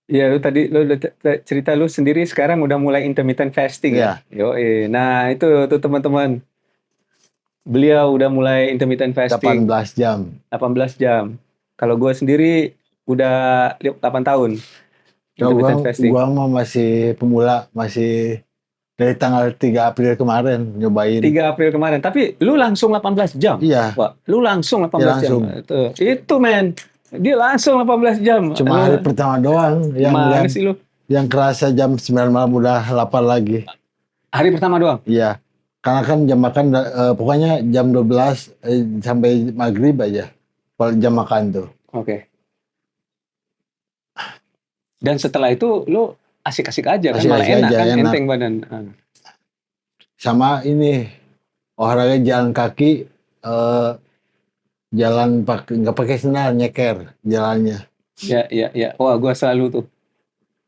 Iya, lu udah cerita lu sendiri sekarang udah mulai intermittent fasting ya. Ya, Yoi. Nah, itu tuh teman-teman. Beliau udah mulai intermittent fasting 18 jam. 18 jam. Kalau gue sendiri udah 8 tahun Kalau intermittent fasting. gua mah masih pemula, masih dari tanggal 3 April kemarin nyobain. 3 April kemarin. Tapi lu langsung 18 jam. Iya, Wah, lu langsung ya 18 jam. langsung. Itu men. Dia langsung 18 jam. Cuma hari pertama doang Gimana sih lu? yang kerasa jam 9 malam udah 8 lagi. Hari pertama doang? Iya. Karena kan jam makan pokoknya jam 12 sampai maghrib aja. Kalau jam makan tuh. Oke. Dan setelah itu lu asik-asik aja kan, malah Asik-asik enak aja, kan, enak. enteng badan. Sama ini olahraga jalan kaki, jalan nggak pakai sendal, nyeker jalannya. Ya. Wah, gua selalu tuh.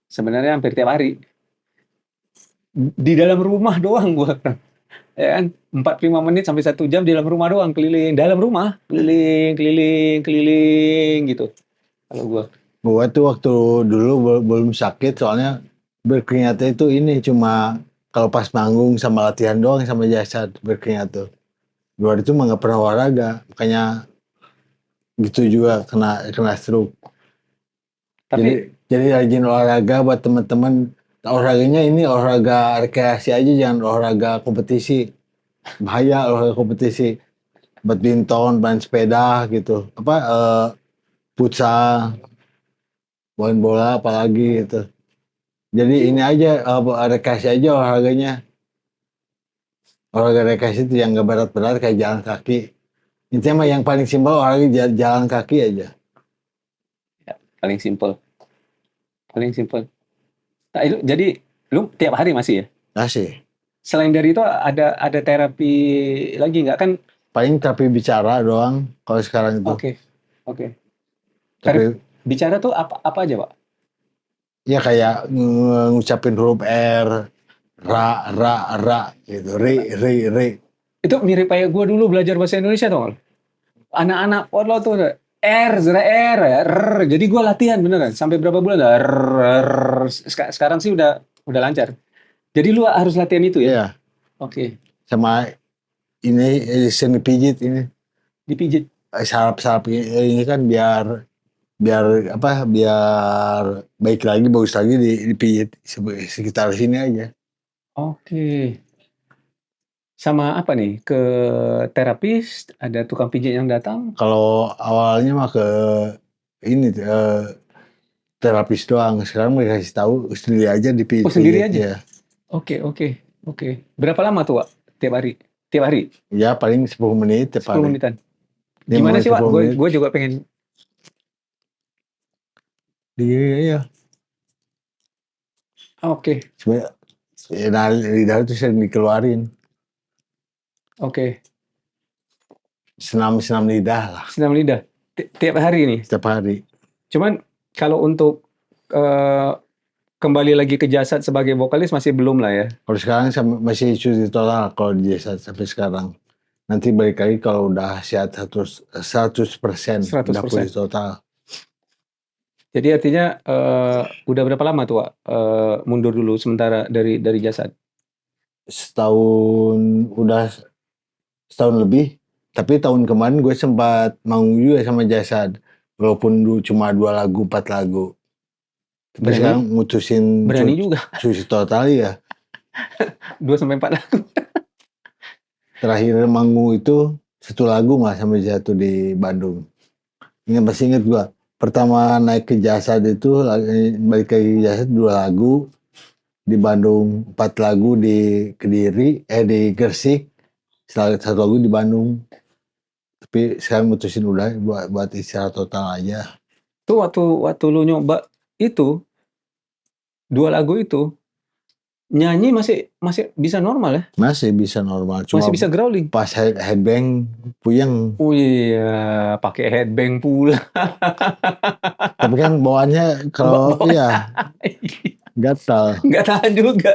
Sebenarnya hampir tiap hari. Di dalam rumah doang gua. Ya kan, 45 menit sampai 1 jam di dalam rumah doang, keliling. Dalam rumah, keliling gitu. Kalau gua. Gua tuh waktu dulu belum sakit, soalnya berkeringatnya itu ini cuma kalau pas manggung sama latihan doang sama Jasad berkeringat tuh. Luar itu mah nggak pernah olahraga, makanya gitu juga kena stroke. Tapi Jadi rajin olahraga buat teman-teman. Olahraganya ini olahraga rekreasi aja, jangan olahraga kompetisi. Bahaya olahraga kompetisi. Badminton, main sepeda gitu. Apa futsal, main bola apalagi gitu. Jadi ini aja rekreasi aja olahraganya. Olahraga rekreasi itu yang nggak berat-berat kayak jalan kaki. Intinya mah yang paling simpel olahraga jalan kaki aja. Ya, paling simpel, paling simpel. Nah, jadi lu tiap hari masih ya? Asih. Selain dari itu ada terapi lagi nggak kan? Paling tapi bicara doang kalau sekarang itu. Oke, oke. Terapi Tapi bicara tuh apa aja, Pak? ya kayak ngucapin huruf R, ra gitu. Ri. Itu mirip kayak gue dulu belajar bahasa Indonesia tuh. Anak-anak lo tuh ada R, zera R, ya, R. Jadi gue latihan beneran. Sampai berapa bulan dah? R, R. Sekarang sih udah lancar. Jadi lu harus latihan itu ya? Iya. Oke. Sama ini seni pijit ini. Dipijit. Sarap-sarap ini kan biar biar apa biar baik lagi bagus lagi dipijit sekitar sini aja. Oke. Sama apa nih? Ke terapis, ada tukang pijit yang datang. Kalau awalnya mah ke ini terapis doang. Sekarang mereka kasih tahu sendiri aja Oh, sendiri dipijit aja? ya. Oke, oke, oke. Berapa lama tuh, Wak? Tiap hari? Tiap hari? Ya paling 10 menit tiap 10 hari. menitan. 5 Gimana menit sih, Wak? 10 menit. Gue juga pengen. Iya. Oke, Sebenarnya nah, lidah itu sering dikeluarin. oke. Senam lidah lah Senam lidah. Tiap hari nih. setiap hari. Cuman kalau untuk eh, kembali lagi ke jasad sebagai vokalis masih belum lah ya. Kalau sekarang masih cuti total kalau di desa sampai sekarang. Nanti balik lagi kalau udah sehat 100%, 100% udah pulih 100%. total. Jadi artinya udah berapa lama tuh, Wak, mundur dulu sementara dari jasad? Udah setahun lebih. Tapi tahun kemarin gue sempat manggung juga sama Jasad. Walaupun dulu cuma 2 lagu, 4 lagu. Tapi sekarang mutusin Berani juga. cuci total ya. 2-4 lagu. Terakhir manggung itu 1 lagu mah sama Jatuh di Bandung. Masih inget gua. Pertama naik ke Jasad itu balik ke Jasad 2 lagu. Di Bandung 4 lagu di Kediri, di Gresik. 1 lagu di Bandung. Tapi sekarang mutusin udah buat istirahat total aja. Tuh waktu lu nyoba itu 2 lagu itu nyanyi masih bisa normal ya? Masih bisa normal, cuma Masih bisa growling. pas headbang puyeng. Oh iya, pakai headbang pula. Tapi kan bawaannya kalau iya gatal. Nggak tahan juga.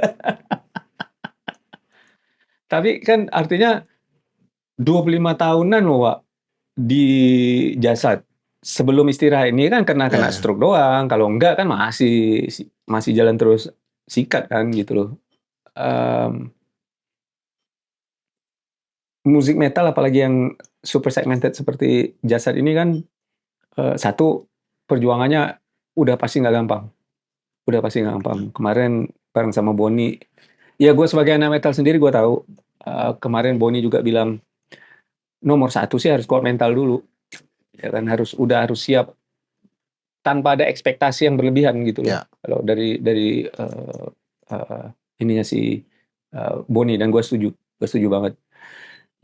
Tapi kan artinya 25 tahunan loh, Wak, di jasad. Sebelum istirahat ini kan kena stroke doang. Kalau enggak kan masih jalan terus sikat kan gitu loh. Musik metal apalagi yang super segmented seperti jasad ini kan satu perjuangannya udah pasti nggak gampang. Udah pasti nggak gampang. Kemarin bareng sama Boni, ya gue sebagai anak metal sendiri gue tahu. Kemarin Boni juga bilang nomor satu sih harus kuat mental dulu. Ya kan harus siap tanpa ada ekspektasi yang berlebihan gitu loh. Ya. Kalau dari ininya si Boni, dan gue setuju banget.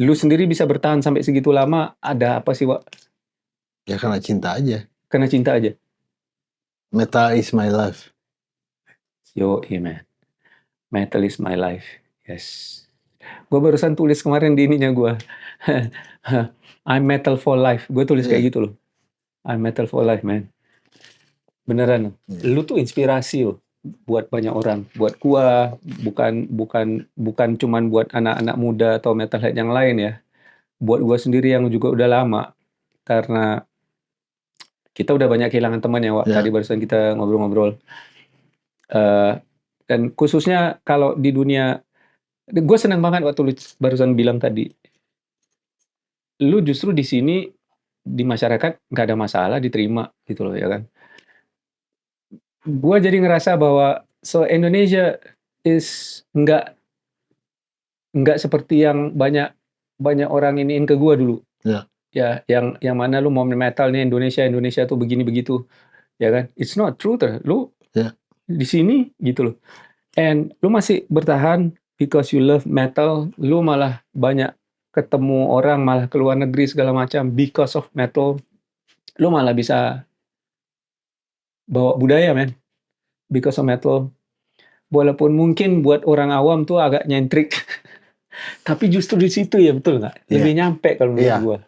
Lu sendiri bisa bertahan sampai segitu lama, ada apa sih, Wak? Ya karena cinta aja. Karena cinta aja. Metal is my life. Yo, iya man. Metal is my life. Yes. Gue barusan tulis kemarin di ininya gue. I'm metal for life. Gue tulis kayak gitu loh. I'm metal for life, man. Beneran. Lu tuh inspirasi loh buat banyak orang. Buat gua, bukan cuman buat anak-anak muda atau metalhead yang lain ya. Buat gua sendiri yang juga udah lama. Karena kita udah banyak kehilangan teman ya, Wak. Ya. Tadi barusan kita ngobrol-ngobrol. Dan khususnya kalau di dunia, gue senang banget waktu lu barusan bilang tadi. Lu justru di sini, di masyarakat nggak ada masalah, diterima gitu loh ya kan. Gue jadi ngerasa bahwa Indonesia is nggak seperti yang banyak orang iniin ke gue dulu. Ya. Ya, yang mana lu mau metal nih Indonesia tuh begini begitu, ya kan? It's not true tuh. Lu Ya. di sini gitu loh. And lu masih bertahan, because you love metal, lu malah banyak ketemu orang, malah ke luar negeri segala macam because of metal, lu malah bisa bawa budaya, men, because of metal. Walaupun mungkin buat orang awam tuh agak nyentrik, tapi justru di situ ya, betul nggak? Lebih Iya, nyampe kalau menurut iya. gua.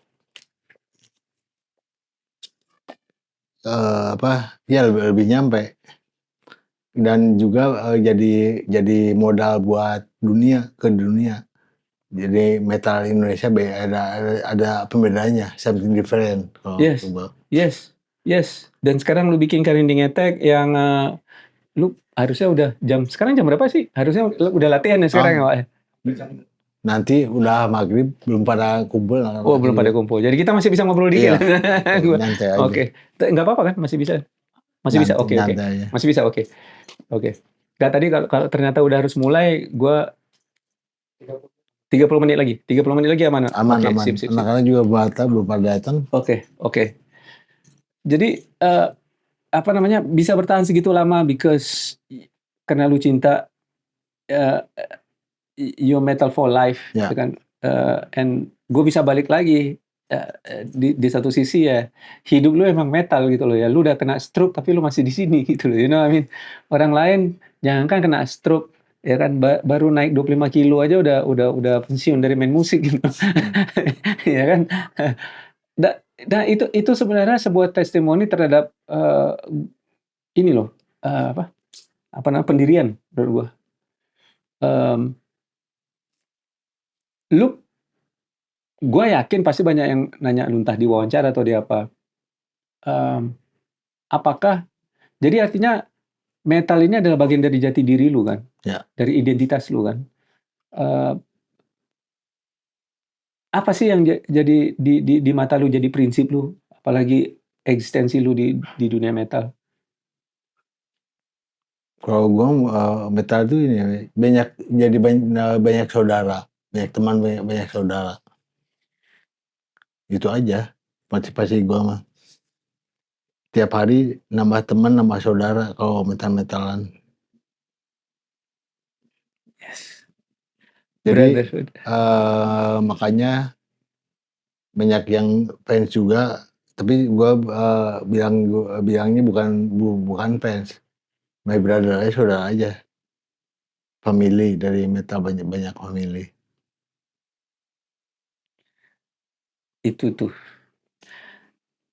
Ya lebih nyampe. Dan juga jadi modal buat ke dunia. Jadi metal Indonesia ada pembedanya, something different kalau Yes, gua. yes, yes. Dan sekarang lu bikin Karinding Attack yang lu harusnya udah sekarang jam berapa sih? Harusnya lu udah latihan ya sekarang ya, Ah, Pak? nanti udah maghrib belum pada kumpul Oh, anak-anak belum pada juga. kumpul. Jadi kita masih bisa ngobrol dikit. Iya, Gua. nyantai aja, Oke. Nggak apa-apa kan? Masih bisa. Masih bisa. Oke, oke. nyantai aja. Masih bisa. Oke. Oke. Nggak, tadi kalau ternyata udah harus mulai, gua 30 menit lagi. 30 menit lagi aman. Aman, Oke, aman. sip, sip, sip. Anak-anak juga belum pada datang. Oke, oke. Jadi apa namanya, bisa bertahan segitu lama because karena lu cinta uh, your metal for life, Ya. gitu kan. And gue bisa balik lagi di satu sisi ya, hidup lu emang metal gitu loh ya. Lu udah kena stroke tapi lu masih di sini gitu loh. You know what I mean? Orang lain jangankan kena stroke ya kan, baru naik 25 kilo aja udah pensiun dari main musik gitu. Ya kan? Nah, itu sebenarnya sebuah testimoni terhadap ini loh, apa namanya, pendirian menurut gua. Lu Gue yakin pasti banyak yang nanya lu entah di wawancara atau di apa. Apakah jadi artinya metal ini adalah bagian dari jati diri lu kan? Ya. Dari identitas lu kan? Eee, apa sih yang jadi di mata lu jadi prinsip lu? Apalagi eksistensi lu di dunia metal? Kalau gua metal itu ini banyak saudara, banyak teman, banyak saudara. Itu aja motivasi gua mah. Tiap hari nambah teman, nambah saudara kalau metal-metalan. Yes. Jadi Brotherhood. makanya banyak yang fans juga, tapi gua bilangnya bukan fans. My brother aja, saudara aja. Family dari metal, banyak family. Itu tuh.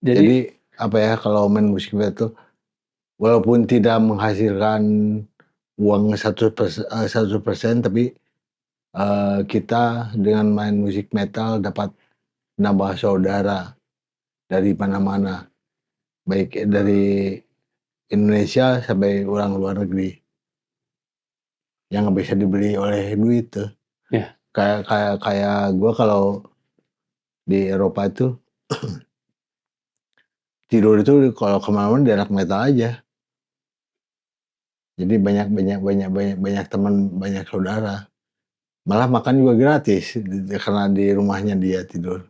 Jadi apa ya, kalau main musik metal walaupun tidak menghasilkan uang 100%, tapi kita dengan main musik metal dapat nambah saudara dari mana-mana, baik dari Indonesia sampai orang luar negeri yang nggak bisa dibeli oleh duit tuh. Ya. Kayak gue kalau di Eropa itu tidur itu kalau kemana-mana di anak metal aja. Jadi banyak teman, banyak saudara. Malah makan juga gratis karena di rumahnya dia tidur.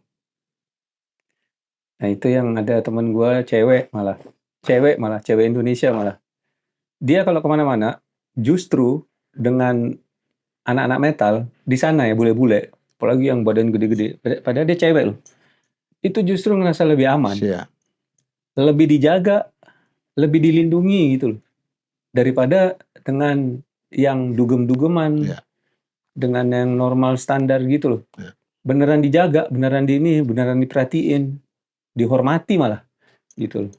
Nah, itu yang ada temen gua cewek cewek Indonesia malah. Dia kalau kemana-mana justru dengan anak-anak metal di sana ya, bule-bule, apalagi yang badan gede-gede, padahal dia cewek loh. Itu justru ngerasa lebih aman, Iya. lebih dijaga, lebih dilindungi gitu loh. Daripada dengan yang dugem-dugeman, Iya. dengan yang normal standar gitu loh. Iya. Beneran dijaga, beneran beneran diperhatiin, dihormati malah gitu loh.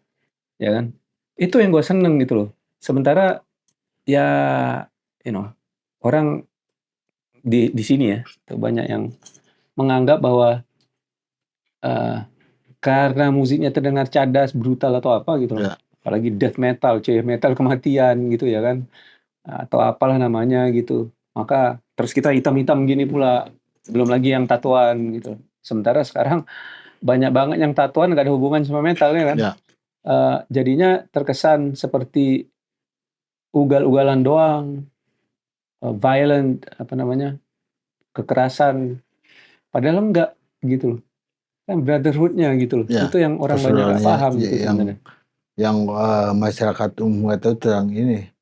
Ya kan? Itu yang gue seneng gitu loh. Sementara ya, you know, orang di sini ya, tuh banyak yang menganggap bahwa karena musiknya terdengar cadas, brutal atau apa gitu loh. Ya. Apalagi death metal, metal kematian gitu ya kan, atau apalah namanya gitu. Maka terus kita hitam-hitam gini pula, belum lagi yang tatoan gitu. Sementara sekarang banyak banget yang tatoan nggak ada hubungan sama metal ya kan. Ya. Jadinya terkesan seperti ugal-ugalan doang, violent, apa namanya, kekerasan. Padahal enggak gitu loh. Kan brotherhood-nya gitu loh. Ya, Itu yang orang banyak nggak persaudaranya paham gitu sebenarnya. yang masyarakat umum itu terang ini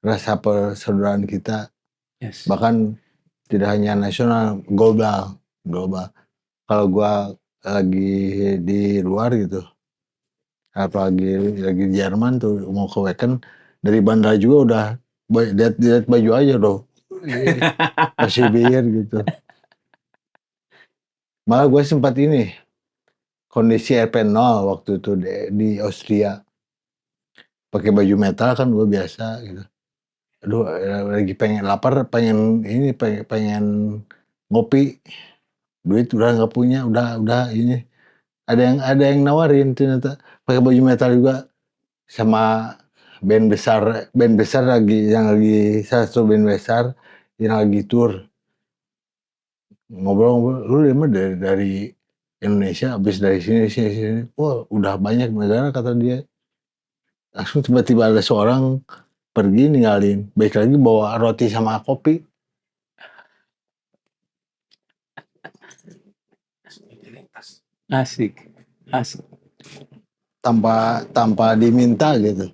rasa persaudaraan kita Yes. Bahkan tidak hanya nasional, global. Kalau gua lagi di luar gitu, apalagi lagi di Jerman tuh mau ke weekend, dari bandara juga udah lihat baju aja loh. Masih bir gitu. Malah gue sempat ini kondisi RP0 waktu itu di Austria. Pakai baju metal kan gue biasa gitu. Aduh, lagi pengen lapar, pengen ini, pengen ngopi. Duit udah nggak punya, udah ini. Ada yang nawarin ternyata pakai baju metal juga sama band besar yang lagi salah satu band besar yang lagi tour. Ngobrol-ngobrol, lu dari Indonesia, habis dari sini. Wah, udah banyak negara kata dia. Langsung tiba-tiba ada seorang pergi ninggalin. Baik lagi bawa roti sama kopi. Asik. Tanpa diminta gitu.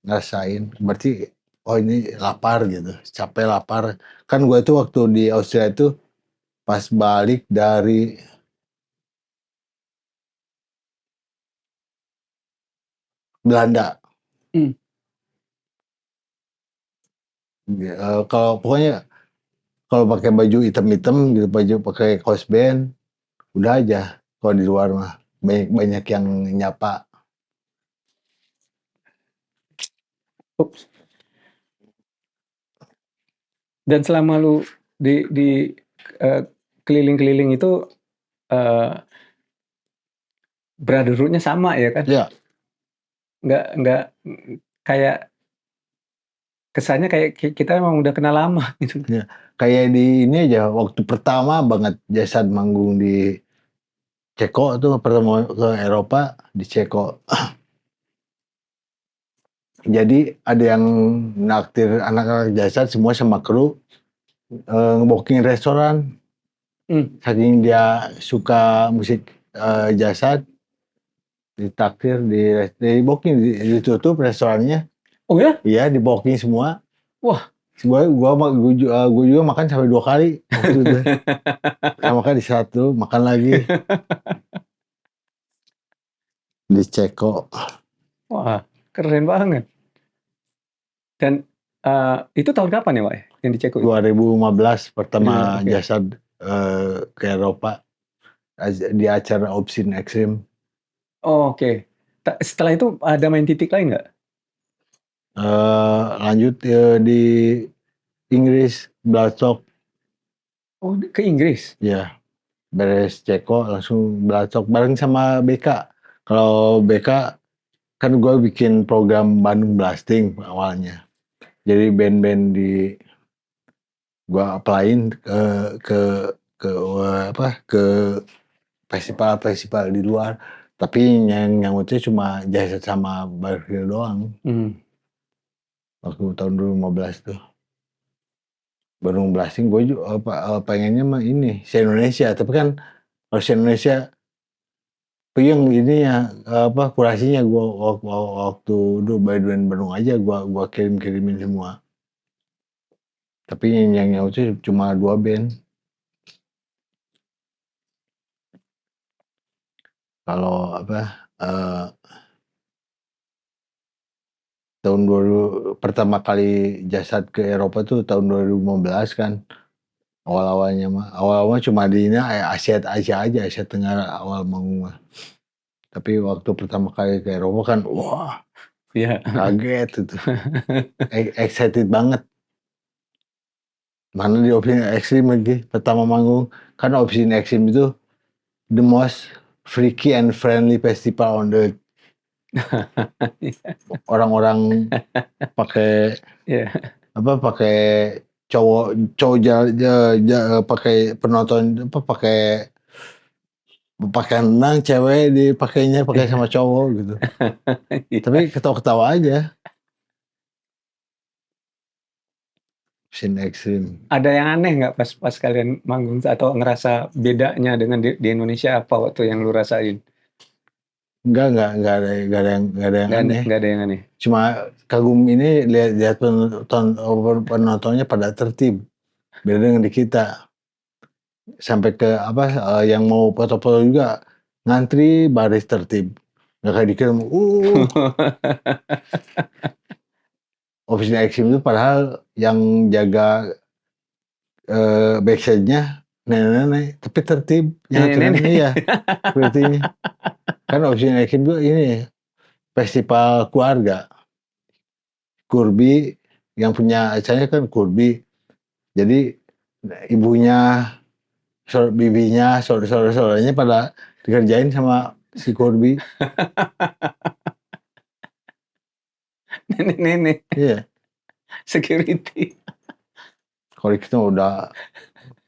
Ngerasain. Berarti, oh ini lapar gitu. Capek lapar. Kan gue itu waktu di Austria itu pas balik dari Belanda. Pokoknya kalau pakai baju hitam-hitam gitu, baju pakai kaos band, udah aja. Kalau di luar mah banyak yang nyapa. Ups. Dan selama lu di keliling-keliling itu brotherhood-nya sama ya kan? Ya, Nggak kayak kesannya kayak kita emang udah kenal lama gitu. ya. Kayak di ini aja, waktu pertama banget Jasad manggung di Ceko tuh, pertama ke Eropa di Ceko. Jadi ada yang naktir anak-anak Jasad semua sama kru nge-booking restoran. Saking dia suka musik Jasad, ditakdir di booking, ditutup restorannya. Oh ya? Iya, di booking semua. Wah. Gue juga makan sampai 2 kali waktu itu. Makan di satu, makan lagi di Ceko. Wah, keren banget. Dan itu tahun kapan ya, Pak? Yang di Ceko? 2015 pertama Okay. Jasad ke Eropa di acara Obscene Extreme. Oh, oke. Setelah itu ada main titik lain nggak? Lanjut di Inggris, Bloodstock. Oh, ke Inggris? Ya, beres Ceko langsung Bloodstock bareng sama BK. Kalau BK kan gue bikin program Bandung Blasting awalnya. Jadi band-band gue applyin ke festival-festival di luar. Tapi yang nyangutnya cuma Jasad sama Barfield doang. Waktu tahun 2015 tuh. Bandung Blasting gue juga pengennya mah ini se-Indonesia, tapi kan kalau se-Indonesia puyeng ini ya kurasinya. Gue waktu dulu band Bandung aja gue kirimin semua. Tapi yang nyangutnya cuma 2 band. Kalau tahun 2000 pertama kali Jasad ke Eropa tuh tahun 2015 kan. Awal-awalnya cuma di ini Asia Tenggara awal manggung mah. Tapi waktu pertama kali ke Eropa kan, wah, kaget itu. Excited banget. Mana di Obscene Extreme lagi pertama manggung. Kan Obscene Extreme itu the most freaky and friendly festival on the orang-orang pakai pakai cowok pakai penonton pakai renang, cewek pakai sama cowok gitu. Tapi ketawa-ketawa aja. Obscene Extreme. Ada yang aneh nggak pas kalian manggung atau ngerasa bedanya dengan di Indonesia apa waktu yang lu rasain? Enggak ada yang aneh. Nggak ada yang aneh. Cuma kagum ini lihat penontonnya pada tertib. Beda dengan di kita. Sampai ke yang mau foto-foto juga ngantri baris tertib. Nggak kayak di film. Official Action itu padahal yang jaga backstage-nya nenek-nenek, tapi tertib. Yang Nenek. ya sepertinya. Kan Official Action itu ini festival keluarga. Kurbi yang punya acaranya kan Kurbi. Jadi ibunya, bibinya, saudara-saudaranya pada dikerjain sama si Kurbi. Nenek. Iya. Security. Kalau kita udah,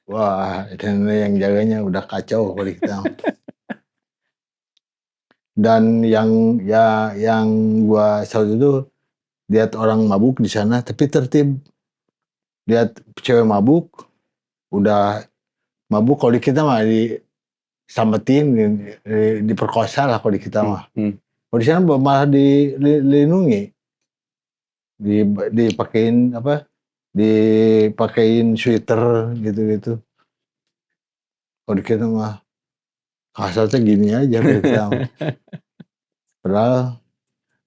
wah, nenek yang jaganya udah kacau kalau kita. Dan yang gua salut itu lihat orang mabuk di sana tapi tertib. Lihat cewek mabuk, udah mabuk, kalau di kita mah disampetin, diperkosa lah kalau di kita mah. Kalau di sana malah dilindungi, dipakein sweater gitu-gitu. Kalau di kita mah kasarnya gini aja kalau kita mah. Padahal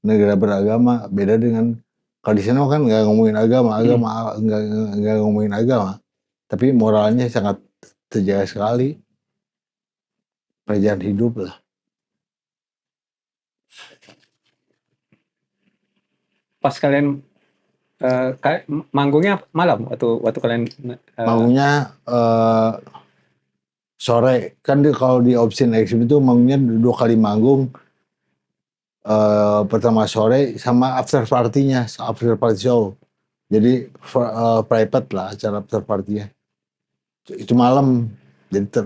negara beragama beda dengan kalau di sana kan nggak ngomongin agama, nggak ngomongin agama, tapi moralnya sangat terjaga sekali, pelajaran hidup lah. Pas kalian manggungnya malam waktu kalian Manggungnya sore, kan kalau di Opsin Exhibit itu manggungnya 2 kali manggung. Pertama sore sama after party-nya, after party show. Jadi private lah acara after party-nya. Itu malam. Jadi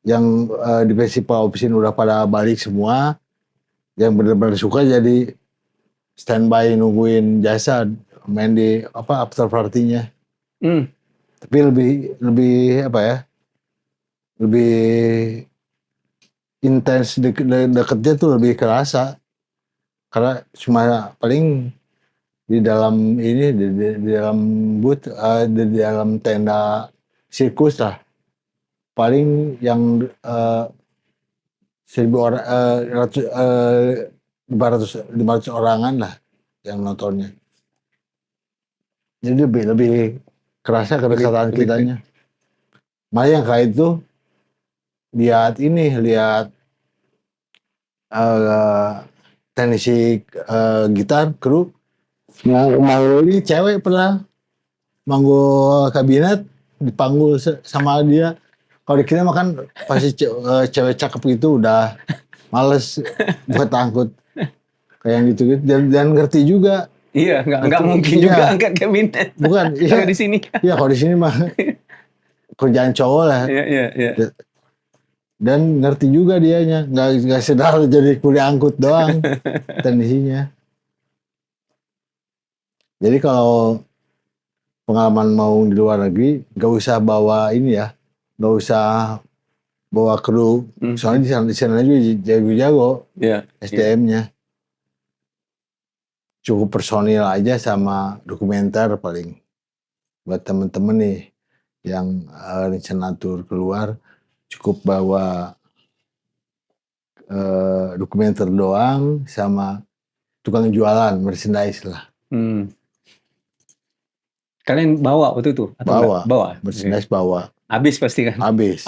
yang di festival Opsin udah pada balik semua. Yang benar-benar suka jadi standby nungguin jasa main di after party-nya. Tapi lebih apa ya? Lebih intens, deketnya tuh lebih kerasa. Karena cuma paling di dalam ini, di dalam booth, di dalam tenda sirkus lah. Paling yang 500 orangan lah yang nontonnya. Jadi lebih kerasa kedekatan kitanya. Malah yang kayak itu lihat teknisi gitar kru mau ini cewek pernah manggul kabinet dipanggul sama dia. Kalau di kita mah kan pasti cewek cakep gitu udah males buat angkut kayak yang gitu dan ngerti juga. Iya, nggak mungkin juga angkat kabinet. Bukan, iya di sini. Iya, kalau di sini mah kerjaan cowok lah. Iya. Dan ngerti juga dianya, nggak sedar jadi kuliah angkut doang teknisinya. Jadi kalau pengalaman mau di luar negeri, nggak usah bawa ini ya, nggak usah bawa kru, soalnya di sana juga jago-jago SDM-nya. Cukup personil aja sama dokumenter paling. Buat temen-temen nih yang rencana tur keluar, cukup bawa dokumenter doang sama tukang jualan merchandise lah. Kalian bawa waktu itu? Atau bawa merchandise bawa. Habis pasti kan? Habis.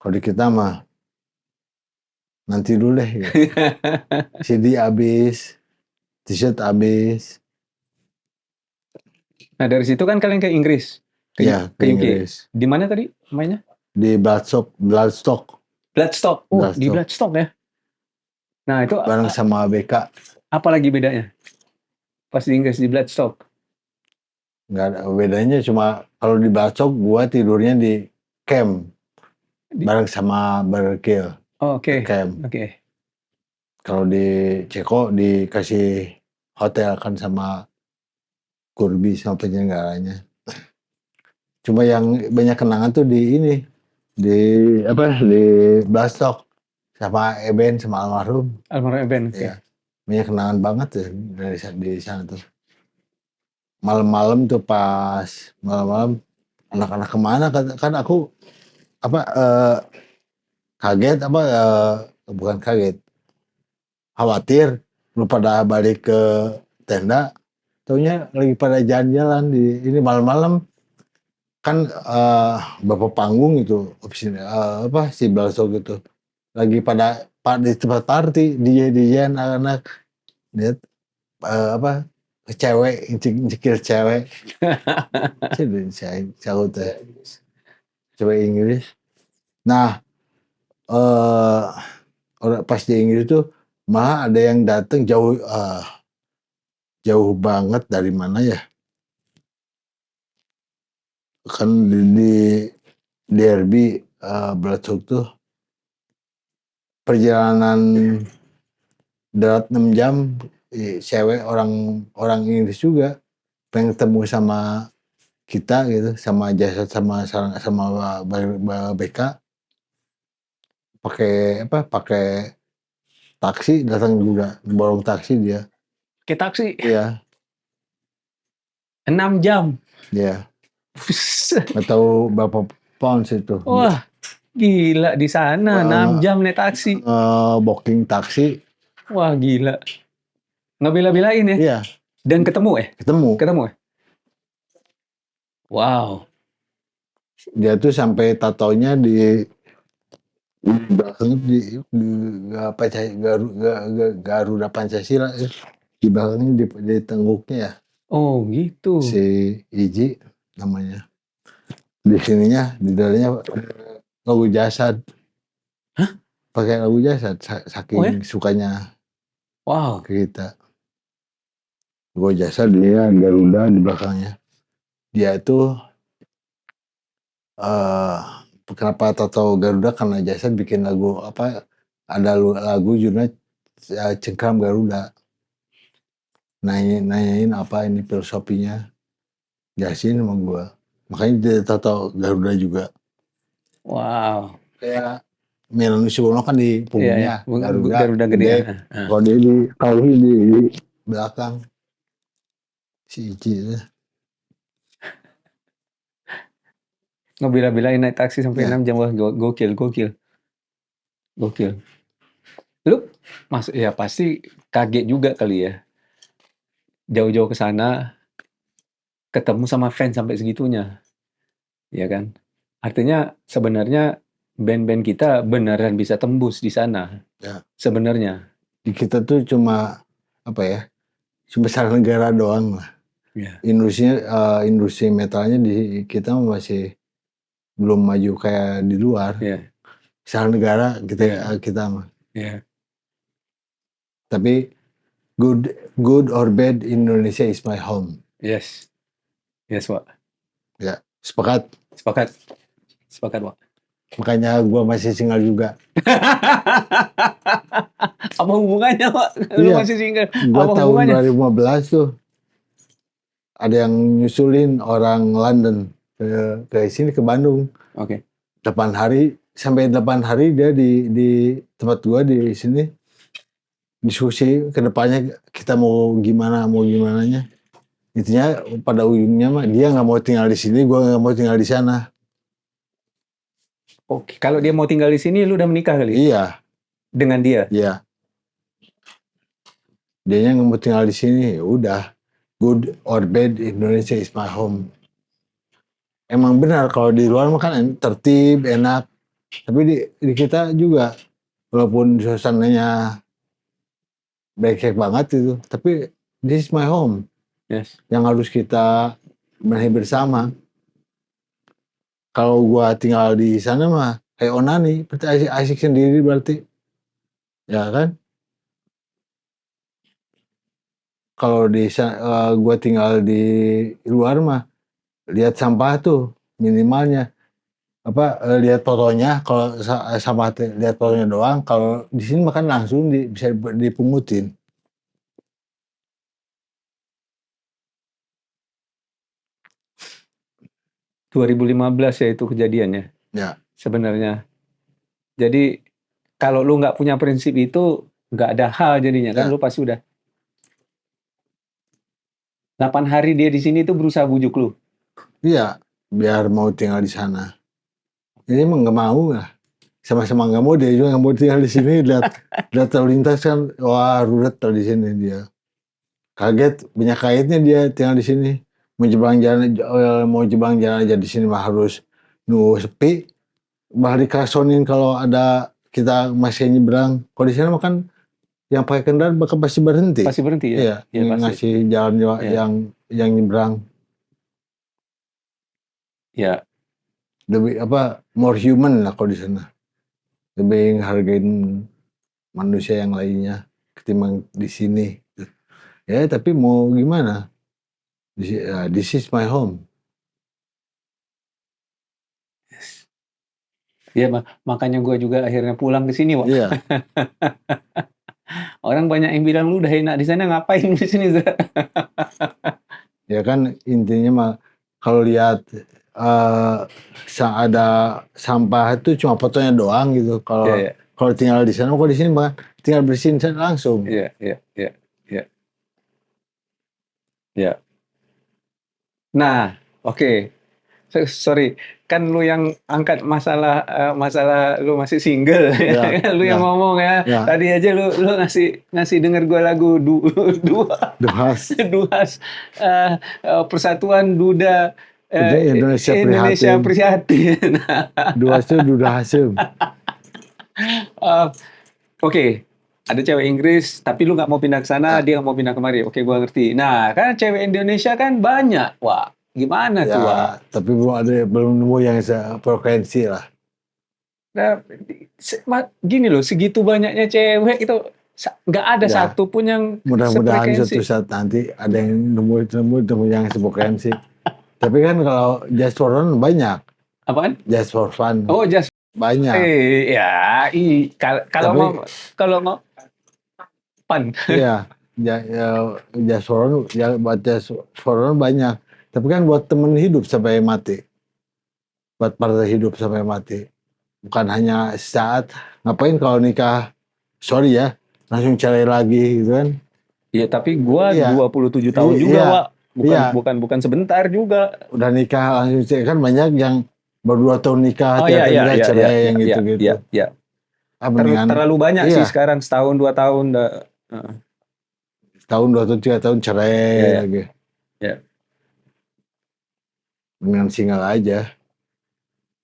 Kalau di kita mah nanti dulu deh. Gitu. CD habis, t-shirt habis. Nah dari situ kan kalian ke Inggris, ke UK. Inggris. Di mana tadi mainnya? Di Bloodstock. Di Bloodstock ya. Nah itu bareng sama BK. Apa lagi bedanya? Pas di Inggris di Bloodstock? Nggak ada bedanya, cuma kalau di Bloodstock gua tidurnya di camp bareng sama Berkill. Oke. Kalau di Ceko dikasih hotel kan sama Kurbi sama penyelenggaranya. Cuma yang banyak kenangan tuh di di Blastok sama Eben sama almarhum. Almarhum Eben. Ya, banyak kenangan banget ya di sana tuh. Malam-malam tuh pas malam-malam anak-anak kemana kan aku kaget bukan kaget, khawatir lu pada balik ke tenda, taunya lagi pada jalan-jalan di ini malam-malam kan bapak panggung itu si Blasok gitu lagi pada di tempat party DJ anak-anak lihat cewek cekir cewek saya teh cewek Inggris. Nah pas di Inggris tuh malah ada yang datang jauh banget dari mana ya, kan di Derby Blasok tuh perjalanan darat 6 jam, cewek orang Inggris juga pengen ketemu sama kita gitu, sama jasad sama BK, pakai taksi datang juga, borong taksi dia. Pakai taksi Iya, 6 jam. iya. Buset. Nggak tahu berapa pounds itu. Wah, gila di sana 6 jam naik taksi. Booking taksi. Wah, gila. Nggak bela-belain ya? Iya, Dan ketemu ya? ketemu. Ketemu ya? Wow. Dia tuh sampai tatonya di belakangnya di Garuda Pancasila ya. Di belakangnya di tengguknya ya. Oh, gitu. Si Iji namanya. Di sininya, di dadanya logo jasad. Hah? Pakai logo jasad Oh ya? saking sukanya Wow. ke kita. Logo jasad dia Garuda di belakangnya. Dia itu kenapa tato Garuda karena jasad bikin lagu ada lagu judulnya Cengkram Garuda. Nanyain apa ini filosofinya, jelasin sama gua. Makanya dia tato Garuda juga. Wow. Kayak Melanu Subono kan di punggungnya Garuda gede. gede. Kalau dia di belakang si Ici itu. Ngebela-belain naik taksi sampai 6 jam. Wah, gokil. Lu ya pasti kaget juga kali ya. Jauh-jauh ke sana ketemu sama fans sampai segitunya. Ya kan? Artinya sebenarnya band-band kita beneran bisa tembus di sana. Ya. Sebenarnya. Kita tuh cuma sebesar negara doang lah. Ya. Industri metalnya di kita masih belum maju kayak di luar. Ya. Besar negara kita mah. Ya. Tapi good or bad, Indonesia is my home. Yes, Pak. Ya, sepakat. Sepakat, Pak. Makanya gua masih single juga. Apa hubungannya, Pak? Lu masih single. Gua Apa tahun hubungannya? 2015 tuh ada yang nyusulin orang London ke sini ke Bandung. Oke. 8 hari sampai 8 hari dia di tempat gua di sini diskusi ke depannya kita mau gimananya. Intinya pada ujungnya mah dia nggak mau tinggal di sini, gua nggak mau tinggal di sana. Oke, kalau dia mau tinggal di sini, lu udah menikah kali? Iya. Dengan dia? Iya. Dianya nggak mau tinggal di sini, ya udah. Good or bad, Indonesia is my home. Emang benar kalau di luar mah kan tertib, enak. Tapi di kita juga, walaupun suasananya brengsek banget itu, tapi this is my home. Yes. Yang harus kita benahi bersama. Kalau gua tinggal di sana mah kayak onani, berarti asik sendiri berarti. Ya kan? Kalau gua tinggal di luar mah lihat sampah tuh minimalnya lihat fotonya, kalau sampah lihat fotonya doang, kalau di sini makan langsung bisa dipungutin. -2015 ya itu kejadiannya. Ya. sebenarnya. Jadi kalau lu nggak punya prinsip itu nggak ada hal jadinya kan, Ya. lu pasti udah 8 hari dia di sini tuh berusaha bujuk lu. Iya, biar mau tinggal di sana. Ini emang nggak mau lah. Sama-sama nggak mau, dia juga nggak mau tinggal di sini. Lihat lalu lintas kan, wah rudet di sini dia. Kaget, banyak kagetnya dia tinggal di sini. Mau jebang jalan aja di sini mah harus nunggu sepi. Bah dikerasonin kalau ada kita masih nyebrang. Kalau di sana mah kan yang pakai kendaraan bakal pasti berhenti. Pasti berhenti ya? Iya, Iya pasti. ngasih jalan Iya. yang nyebrang. Ya, Lebih more human lah kalau di sana. Lebih hargain manusia yang lainnya ketimbang di sini. Ya, tapi mau gimana? This is my home. ya makanya gue juga akhirnya pulang ke sini, Wak. Iya, Orang banyak yang bilang lu udah enak di sana, ngapain di sini, Zra? ya kan intinya mah kalau lihat ada sampah itu cuma fotonya doang gitu. Iya, iya. Kalau tinggal di sana, kalau di sini mah tinggal bersihin langsung. Iya, iya, iya, iya. Iya. Nah, oke. Sorry, kan lu yang angkat masalah masalah lu masih single, Ya, lu yang ya, ngomong ya. ya. Tadi aja lu ngasih denger gua lagu dua Duhas. Duhas, Persatuan Duda Indonesia Indonesia Prihatin. Prihatin. Duhas itu Duda Hasim. Oke, ada cewek Inggris, tapi lu nggak mau pindah ke sana, Ya. dia nggak mau pindah kemari. Oke, gua ngerti. Nah, kan cewek Indonesia kan banyak, Wah. Gimana tuh, Wak? Ya, tapi belum nemu yang frekuensi lah. Nah, gini loh, segitu banyaknya cewek itu nggak ada Ya, satu pun yang mudah-mudahan suatu sefrekuensi. saat nanti ada yang nemu yang sefrekuensi. Tapi kan kalau just for fun banyak. Apaan? Just for fun Oh, banyak. ya, kalau Tapi mau pan. iya, just for fun, buat just for fun banyak. Tapi kan buat temen hidup sampai mati. Buat partai hidup sampai mati. Bukan hanya saat ngapain kalau nikah, sorry ya, langsung cerai lagi gitu kan. Iya, tapi gua Iya. 27 tahun juga, Iya. Wak. Iya. Bukan sebentar juga. Udah nikah langsung cerai, kan banyak yang baru 2 tahun nikah, Oh iya, nikah cerai yang gitu-gitu. Iya. Mendingan Terlalu banyak iya, sih sekarang, setahun 2 tahun tahun 2 tahun 3 tahun cerai Iya. lagi. Iya. Dengan single aja.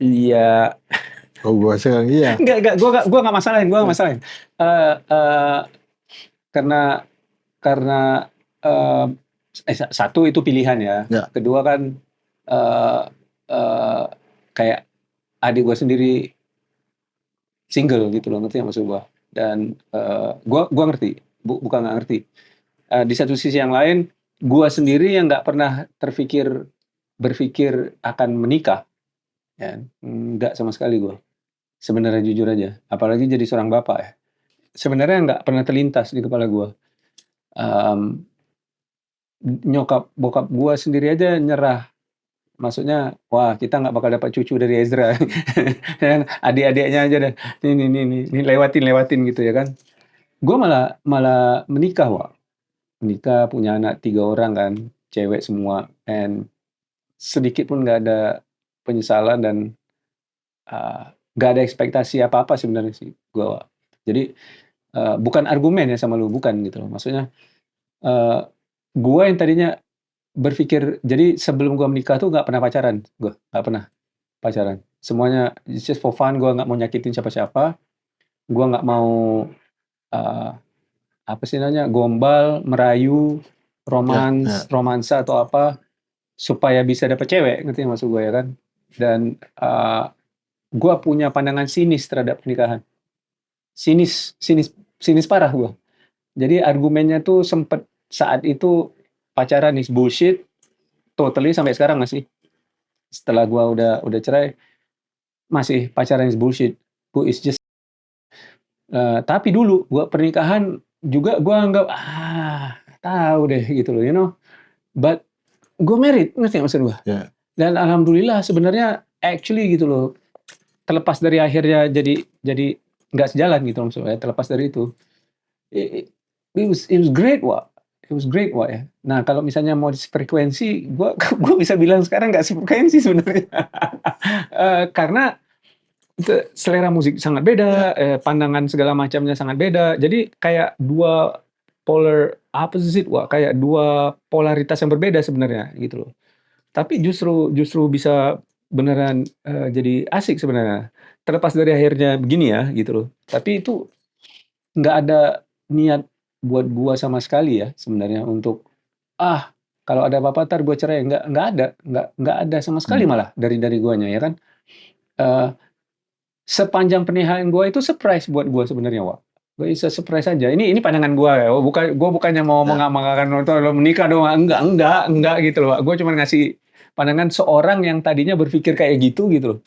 Iya. Kalau gua sekarang iya. Enggak, gua nggak masalahin, karena satu itu pilihan ya. Ya. Kedua kan kayak adik gua sendiri single gitu loh, ngerti nggak maksud gua? Dan gua ngerti, bukan nggak ngerti. Di satu sisi yang lain, gua sendiri yang nggak pernah berpikir akan menikah, ya, nggak sama sekali gua. Sebenarnya jujur aja, apalagi jadi seorang bapak ya. Sebenarnya nggak pernah terlintas di kepala gua. Nyokap bokap gua sendiri aja nyerah. Maksudnya, wah kita nggak bakal dapat cucu dari Ezra. Adik-adiknya aja deh, ini lewatin gitu ya kan. Gua malah menikah, Wak. Menikah, punya anak 3 orang kan, cewek semua, and sedikit pun nggak ada penyesalan dan nggak ada ekspektasi apa-apa sebenarnya sih gua, Wak. Jadi bukan argumen ya sama lu, bukan gitu loh. Maksudnya gua yang tadinya berpikir, jadi sebelum gua menikah tuh nggak pernah pacaran, gua nggak pernah pacaran. Semuanya it's just for fun, gua nggak mau nyakitin siapa-siapa, gua nggak mau apa sih namanya, gombal, merayu, romansa atau apa supaya bisa dapet cewek, ngerti nggak maksud gue ya kan? Dan gua punya pandangan sinis terhadap pernikahan, sinis parah gua. Jadi argumennya tuh sempet saat itu pacaran is bullshit, totally sampai sekarang masih. Setelah gua udah cerai, masih pacaran is bullshit, is just. Tapi dulu gua pernikahan juga gua anggap tahu deh gitu loh, you know. But gua married, ngerti nggak maksud gua? Ya. Dan alhamdulillah sebenarnya actually gitu loh. terlepas dari akhirnya jadi nggak sejalan gitu maksudnya, terlepas dari itu. It was great, Wak. It was great, Wak, ya. Nah, kalau misalnya mau frekuensi, gua bisa bilang sekarang nggak sefrekuensi sebenarnya. Karena selera musik sangat beda, pandangan segala macamnya sangat beda. Jadi kayak dua polar opposite, Wak, kayak dua polaritas yang berbeda sebenarnya gitu loh. Tapi justru bisa beneran, jadi asik sebenarnya. Terlepas dari akhirnya begini ya gitu loh. Tapi itu nggak ada niat buat gua sama sekali ya sebenarnya untuk, "Ah, kalau ada apa-apa entar gua cerai." Nggak ada, nggak ada sama sekali Hmm. malah dari guanya ya kan. Eee, Sepanjang pernikahan gua itu surprise buat gua sebenarnya, Wak. Bisa surprise aja. Ini pandangan gua ya, gua bukannya mau Ya. mengamalkan nonton lo menikah dong, enggak gitu loh, Wak. Gua cuma ngasih pandangan seorang yang tadinya berpikir kayak gitu loh.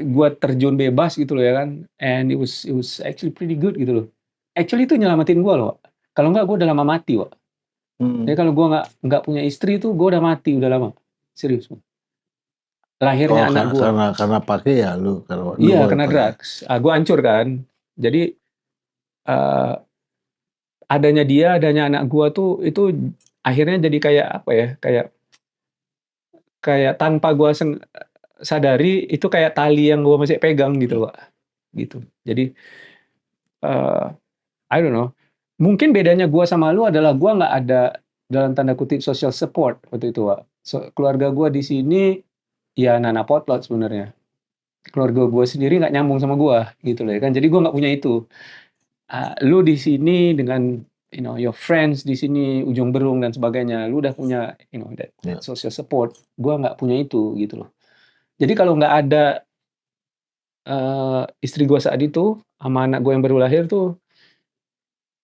Gua terjun bebas gitu loh ya kan, and it was actually pretty good gitu loh. Actually itu nyelamatin gua loh, Wak. Kalau enggak gua udah lama mati, Wak. Jadi Hmm. kalau gua nggak punya istri itu gua udah mati udah lama, serius. Oh, Lahirnya anak gua. karena pakai ya lu kalau lu Iya, baru kena pakai. drugs. Gua hancur kan. Jadi, eee, adanya anak gua tuh itu akhirnya jadi kayak apa ya, kayak tanpa gua sadari itu kayak tali yang gua masih pegang gitu, Wak, gitu. Jadi, eee, I don't know, mungkin bedanya gua sama lu adalah gua nggak ada dalam tanda kutip "social support" waktu itu, Wak. Keluarga gua di sini ya anak-anak potlot sebenarnya. Keluarga gua sendiri nggak nyambung sama gua gitu loh ya kan, jadi gua nggak punya itu. Lu di sini dengan your friends di sini ujung berung dan sebagainya, lu udah punya that Ya. social support, gua nggak punya itu gitu loh. Jadi kalau nggak ada, istri gua saat itu sama anak gua yang baru lahir tuh,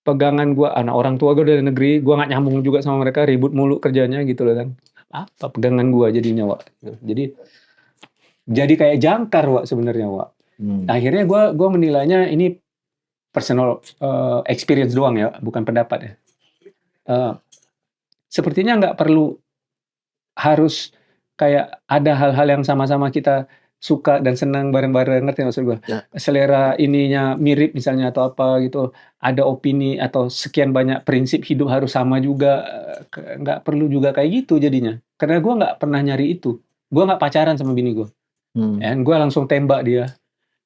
pegangan gua orang tua gua dari negeri, gua nggak nyambung juga sama mereka, ribut mulu kerjanya gitu loh kan. Apa pegangan gua jadinya, Wak, gitu. Jadi kayak jangkar, Wak, sebenarnya, Wak. Akhirnya gua menilainya ini personal, experience doang ya, bukan pendapat ya. Eee, Sepertinya nggak perlu harus kayak ada hal-hal yang sama-sama kita suka dan senang bareng-bareng, ngerti maksud gua? Ya. Selera ininya mirip misalnya atau apa gitu, ada opini atau sekian banyak prinsip hidup harus sama juga, nggak perlu juga kayak gitu jadinya. Karena gua nggak pernah nyari itu. Gua nggak pacaran sama bini gua, Hmm. gua langsung tembak dia.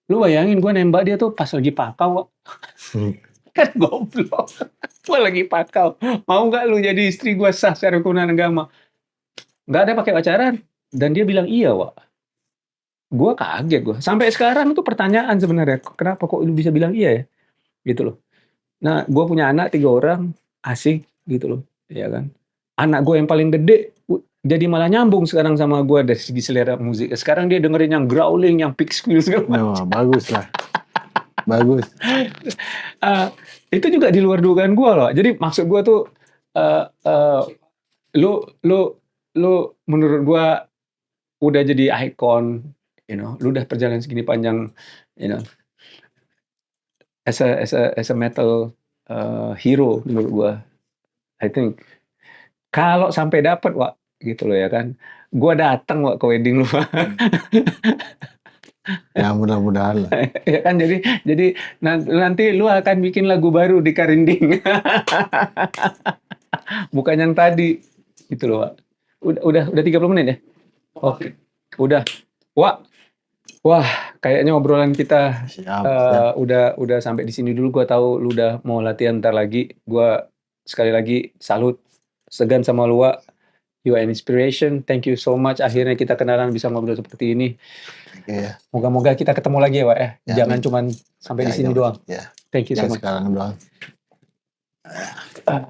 Lu bayangin gua nembak dia tuh pas lagi pakau, Wak. Kan goblok, gua lagi pakau, "Mau nggak lu jadi istri gua sah secara kerukunan agama?" Nggak ada pakai pacaran, dan dia bilang iya, Wak. Gua kaget gua, sampai sekarang tuh pertanyaan sebenarnya, kenapa kok lu bisa bilang iya ya? Gitu loh. Nah, gua punya anak 3 orang, asik gitu loh, ya kan. Anak gua yang paling gede, jadi malah nyambung sekarang sama gua dari segi selera musik. Sekarang dia dengerin yang growling, yang pig squeal segala Nah, macam. bagus lah. Bagus. Eee, itu juga di luar dugaan gua loh. Jadi maksud gua tuh, eee eee, lu lu lu menurut gua udah jadi ikon, lu udah perjalanan segini panjang, you know, as a metal, hero menurut gua. I think kalau sampai dapet, Wak, gitu loh ya kan, gua datang, Wak, ke wedding lu, Wak. Ya mudah-mudahan lah. Ya kan, jadi nanti lu akan bikin lagu baru di Karinding. Bukan yang tadi, gitu loh, Wak. Udah 30 menit ya? Oke, udah. Wak, wah, kayaknya obrolan kita, Siap, siap. udah sampai di sini dulu. Gua tahu lu udah mau latihan entar lagi. Gua sekali lagi salut, segan sama lu, Wak. You are an inspiration. Thank you so much. Akhirnya kita kenalan, bisa ngobrol seperti ini. Oke ya. Moga-moga kita ketemu lagi ya, Wak, ya. Ya, Jangan amin. cuman sampai Ya, di sini jangan. doang. Ya. Thank you so Yang much. sekarang doang. Ah.